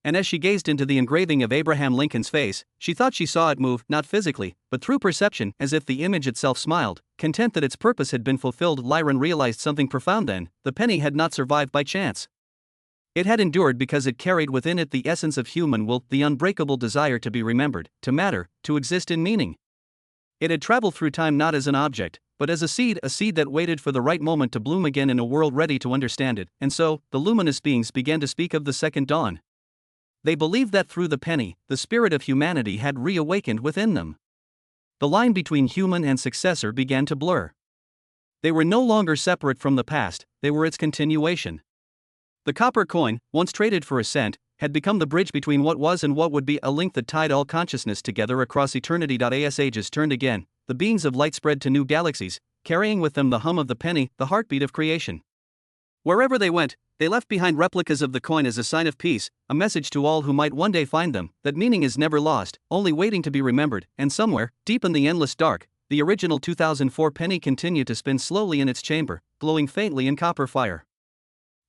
And as she gazed into the engraving of Abraham Lincoln's face, she thought she saw it move, not physically, but through perception, as if the image itself smiled, content that its purpose had been fulfilled. Lyran realized something profound then: the penny had not survived by chance. It had endured because it carried within it the essence of human will, the unbreakable desire to be remembered, to matter, to exist in meaning. It had traveled through time not as an object, but as a seed that waited for the right moment to bloom again in a world ready to understand it. And so, the luminous beings began to speak of the second dawn. They believed that through the penny, the spirit of humanity had reawakened within them. The line between human and successor began to blur. They were no longer separate from the past, they were its continuation. The copper coin, once traded for a cent, had become the bridge between what was and what would be, a link that tied all consciousness together across eternity. As ages turned again, the beings of light spread to new galaxies, carrying with them the hum of the penny, the heartbeat of creation. Wherever they went, they left behind replicas of the coin as a sign of peace, a message to all who might one day find them, that meaning is never lost, only waiting to be remembered. And somewhere, deep in the endless dark, the original 2004 penny continued to spin slowly in its chamber, glowing faintly in copper fire.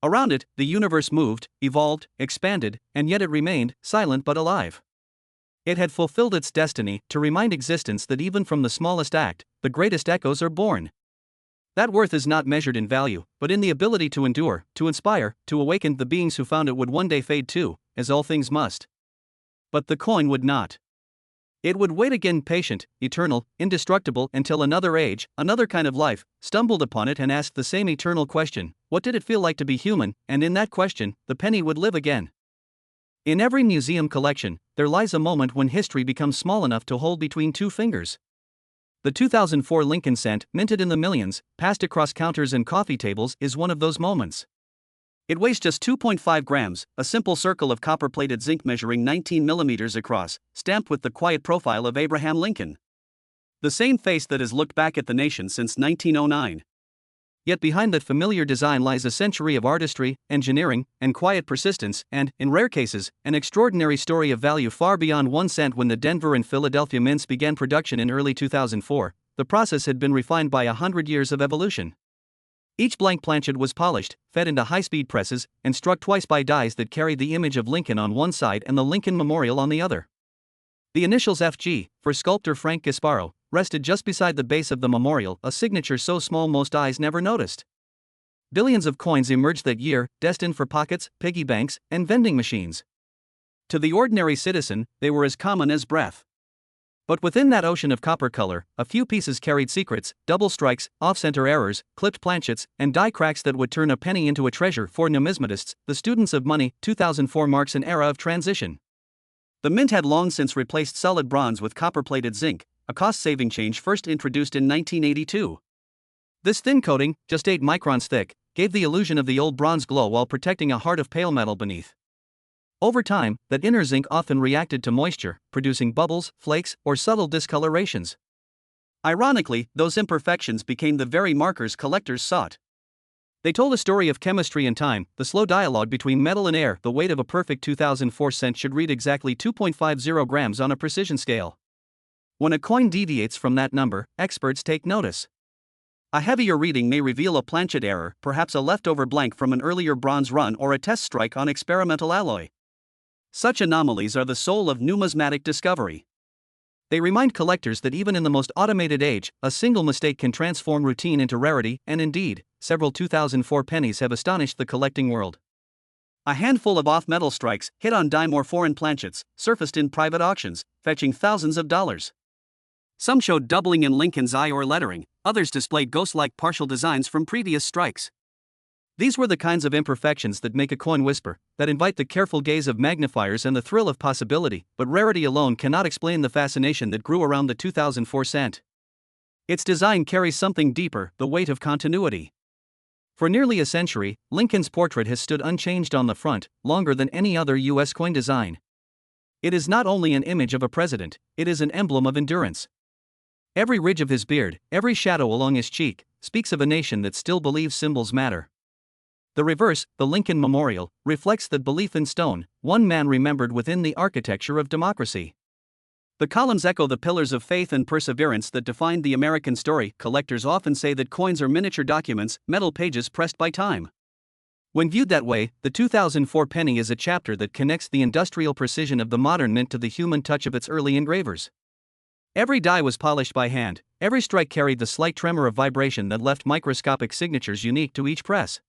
Around it, the universe moved, evolved, expanded, and yet it remained, silent but alive. It had fulfilled its destiny to remind existence that even from the smallest act, the greatest echoes are born. That worth is not measured in value, but in the ability to endure, to inspire, to awaken. The beings who found it would one day fade too, as all things must. But the coin would not. It would wait again, patient, eternal, indestructible, until another age, another kind of life, stumbled upon it and asked the same eternal question: what did it feel like to be human? And in that question, the penny would live again. In every museum collection, there lies a moment when history becomes small enough to hold between two fingers. The 2004 Lincoln cent, minted in the millions, passed across counters and coffee tables, is one of those moments. It weighs just 2.5 grams, a simple circle of copper-plated zinc measuring 19 millimeters across, stamped with the quiet profile of Abraham Lincoln. The same face that has looked back at the nation since 1909. Yet behind that familiar design lies a century of artistry, engineering, and quiet persistence, and, in rare cases, an extraordinary story of value far beyond 1 cent. When the Denver and Philadelphia mints began production in early 2004, the process had been refined by 100 years of evolution. Each blank planchet was polished, fed into high-speed presses, and struck twice by dies that carried the image of Lincoln on one side and the Lincoln Memorial on the other. The initials FG, for sculptor Frank Gasparo, rested just beside the base of the memorial, a signature so small most eyes never noticed. Billions of coins emerged that year, destined for pockets, piggy banks, and vending machines. To the ordinary citizen, they were as common as breath. But within that ocean of copper color, a few pieces carried secrets: double strikes, off-center errors, clipped planchets, and die cracks that would turn a penny into a treasure. For numismatists, the students of money, 2004 marks an era of transition. The mint had long since replaced solid bronze with copper-plated zinc, a cost-saving change first introduced in 1982. This thin coating, just 8 microns thick, gave the illusion of the old bronze glow while protecting a heart of pale metal beneath. Over time, that inner zinc often reacted to moisture, producing bubbles, flakes, or subtle discolorations. Ironically, those imperfections became the very markers collectors sought. They told a story of chemistry and time, the slow dialogue between metal and air. The weight of a perfect 2004 cent should read exactly 2.50 grams on a precision scale. When a coin deviates from that number, experts take notice. A heavier reading may reveal a planchet error, perhaps a leftover blank from an earlier bronze run or a test strike on experimental alloy. Such anomalies are the soul of numismatic discovery. They remind collectors that even in the most automated age, a single mistake can transform routine into rarity, and indeed, several 2004 pennies have astonished the collecting world. A handful of off-metal strikes, hit on dime or foreign planchets, surfaced in private auctions, fetching thousands of dollars. Some showed doubling in Lincoln's eye or lettering, others displayed ghost-like partial designs from previous strikes. These were the kinds of imperfections that make a coin whisper, that invite the careful gaze of magnifiers and the thrill of possibility, but rarity alone cannot explain the fascination that grew around the 2004 cent. Its design carries something deeper, the weight of continuity. For nearly a century, Lincoln's portrait has stood unchanged on the front, longer than any other U.S. coin design. It is not only an image of a president, it is an emblem of endurance. Every ridge of his beard, every shadow along his cheek, speaks of a nation that still believes symbols matter. The reverse, the Lincoln Memorial, reflects that belief in stone, one man remembered within the architecture of democracy. The columns echo the pillars of faith and perseverance that defined the American story. Collectors often say that coins are miniature documents, metal pages pressed by time. When viewed that way, the 2004 penny is a chapter that connects the industrial precision of the modern mint to the human touch of its early engravers. Every die was polished by hand, every strike carried the slight tremor of vibration that left microscopic signatures unique to each press.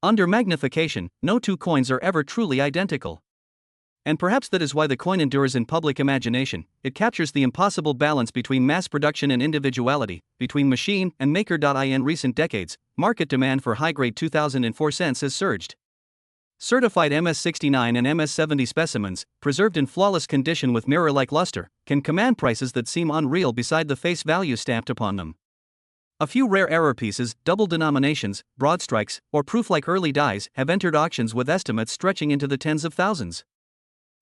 Under magnification, no two coins are ever truly identical. And perhaps that is why the coin endures in public imagination. It captures the impossible balance between mass production and individuality, between machine and maker. In recent decades, market demand for high-grade 2004 cents has surged. Certified MS-69 and MS-70 specimens, preserved in flawless condition with mirror-like luster, can command prices that seem unreal beside the face value stamped upon them. A few rare error pieces, double denominations, broad strikes, or proof like early dies have entered auctions with estimates stretching into the tens of thousands.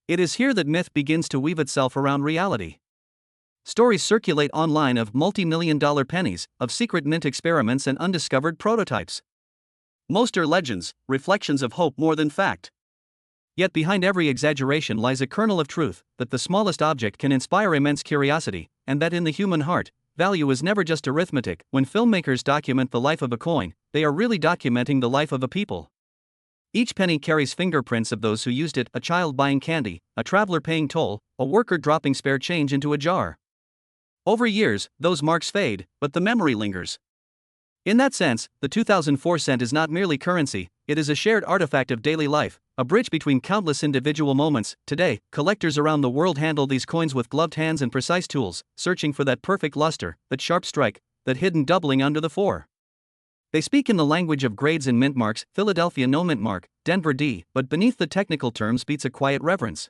It is here that myth begins to weave itself around reality. Stories circulate online of multi-million-dollar pennies, of secret mint experiments and undiscovered prototypes. Most are legends, reflections of hope more than fact. Yet behind every exaggeration lies a kernel of truth, that the smallest object can inspire immense curiosity, and that in the human heart, value is never just arithmetic. When filmmakers document the life of a coin, they are really documenting the life of a people. Each penny carries fingerprints of those who used it: a child buying candy, a traveler paying toll, a worker dropping spare change into a jar. Over years, those marks fade, but the memory lingers. In that sense, the 2004 cent is not merely currency, it is a shared artifact of daily life, a bridge between countless individual moments. Today, collectors around the world handle these coins with gloved hands and precise tools, searching for that perfect luster, that sharp strike, that hidden doubling under the four. They speak in the language of grades and mint marks: Philadelphia no mint mark, Denver D, but beneath the technical terms beats a quiet reverence.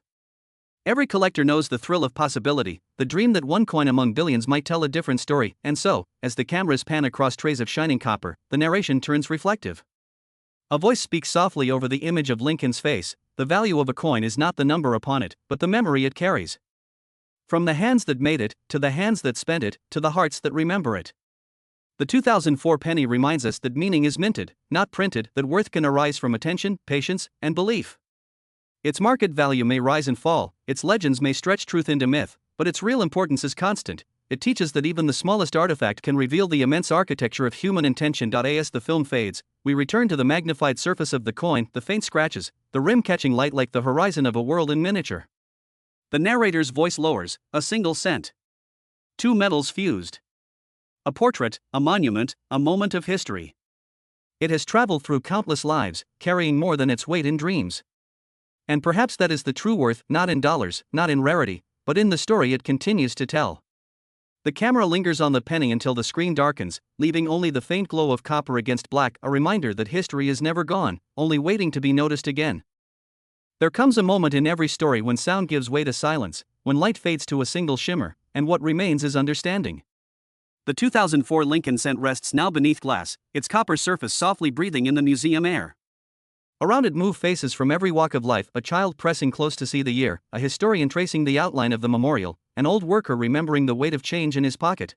Every collector knows the thrill of possibility, the dream that one coin among billions might tell a different story, and so, as the cameras pan across trays of shining copper, the narration turns reflective. A voice speaks softly over the image of Lincoln's face: the value of a coin is not the number upon it, but the memory it carries. From the hands that made it, to the hands that spent it, to the hearts that remember it. The 2004 penny reminds us that meaning is minted, not printed, that worth can arise from attention, patience, and belief. Its market value may rise and fall, its legends may stretch truth into myth, but its real importance is constant. It teaches that even the smallest artifact can reveal the immense architecture of human intention. As the film fades, we return to the magnified surface of the coin, the faint scratches, the rim catching light like the horizon of a world in miniature. The narrator's voice lowers: a single cent. Two metals fused. A portrait, a monument, a moment of history. It has traveled through countless lives, carrying more than its weight in dreams. And perhaps that is the true worth, not in dollars, not in rarity, but in the story it continues to tell. The camera lingers on the penny until the screen darkens, leaving only the faint glow of copper against black, a reminder that history is never gone, only waiting to be noticed again. There comes a moment in every story when sound gives way to silence, when light fades to a single shimmer, and what remains is understanding. The 2004 Lincoln cent rests now beneath glass, its copper surface softly breathing in the museum air. Around it move faces from every walk of life: a child pressing close to see the year, a historian tracing the outline of the memorial, an old worker remembering the weight of change in his pocket.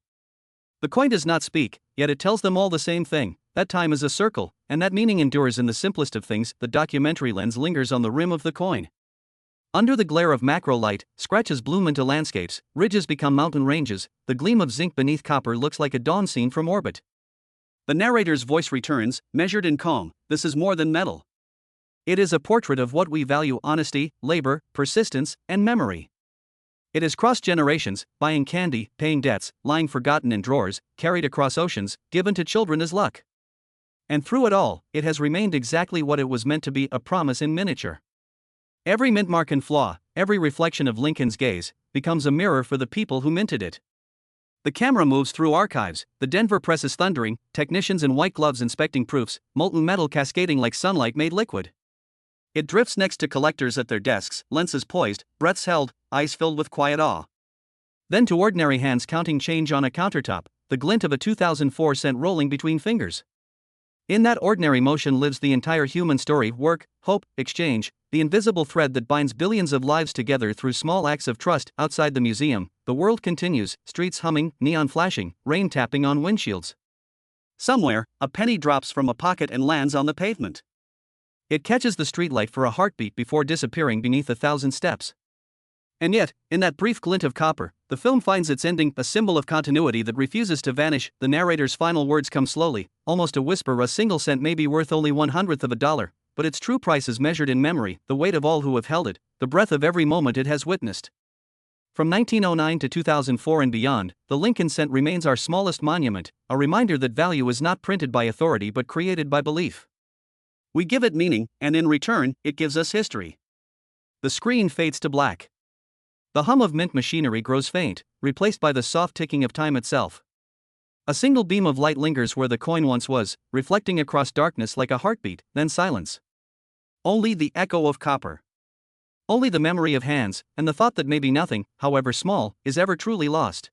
The coin does not speak, yet it tells them all the same thing: that time is a circle, and that meaning endures in the simplest of things. The documentary lens lingers on the rim of the coin. Under the glare of macro light, scratches bloom into landscapes, ridges become mountain ranges, the gleam of zinc beneath copper looks like a dawn scene from orbit. The narrator's voice returns, measured and calm: this is more than metal. It is a portrait of what we value: honesty, labor, persistence, and memory. It has crossed generations, buying candy, paying debts, lying forgotten in drawers, carried across oceans, given to children as luck. And through it all, it has remained exactly what it was meant to be: a promise in miniature. Every mint mark and flaw, every reflection of Lincoln's gaze, becomes a mirror for the people who minted it. The camera moves through archives, the Denver press is thundering, technicians in white gloves inspecting proofs, molten metal cascading like sunlight made liquid. It drifts next to collectors at their desks, lenses poised, breaths held, eyes filled with quiet awe. Then to ordinary hands counting change on a countertop, the glint of a 2004 cent rolling between fingers. In that ordinary motion lives the entire human story: work, hope, exchange, the invisible thread that binds billions of lives together through small acts of trust. Outside the museum, the world continues, streets humming, neon flashing, rain tapping on windshields. Somewhere, a penny drops from a pocket and lands on the pavement. It catches the streetlight for a heartbeat before disappearing beneath 1,000 steps. And yet, in that brief glint of copper, the film finds its ending, a symbol of continuity that refuses to vanish. The narrator's final words come slowly, almost a whisper: a single cent may be worth only 1/100th of a dollar, but its true price is measured in memory, the weight of all who have held it, the breath of every moment it has witnessed. From 1909 to 2004 and beyond, the Lincoln cent remains our smallest monument, a reminder that value is not printed by authority but created by belief. We give it meaning, and in return, it gives us history. The screen fades to black. The hum of mint machinery grows faint, replaced by the soft ticking of time itself. A single beam of light lingers where the coin once was, reflecting across darkness like a heartbeat, then silence. Only the echo of copper. Only the memory of hands, and the thought that maybe nothing, however small, is ever truly lost.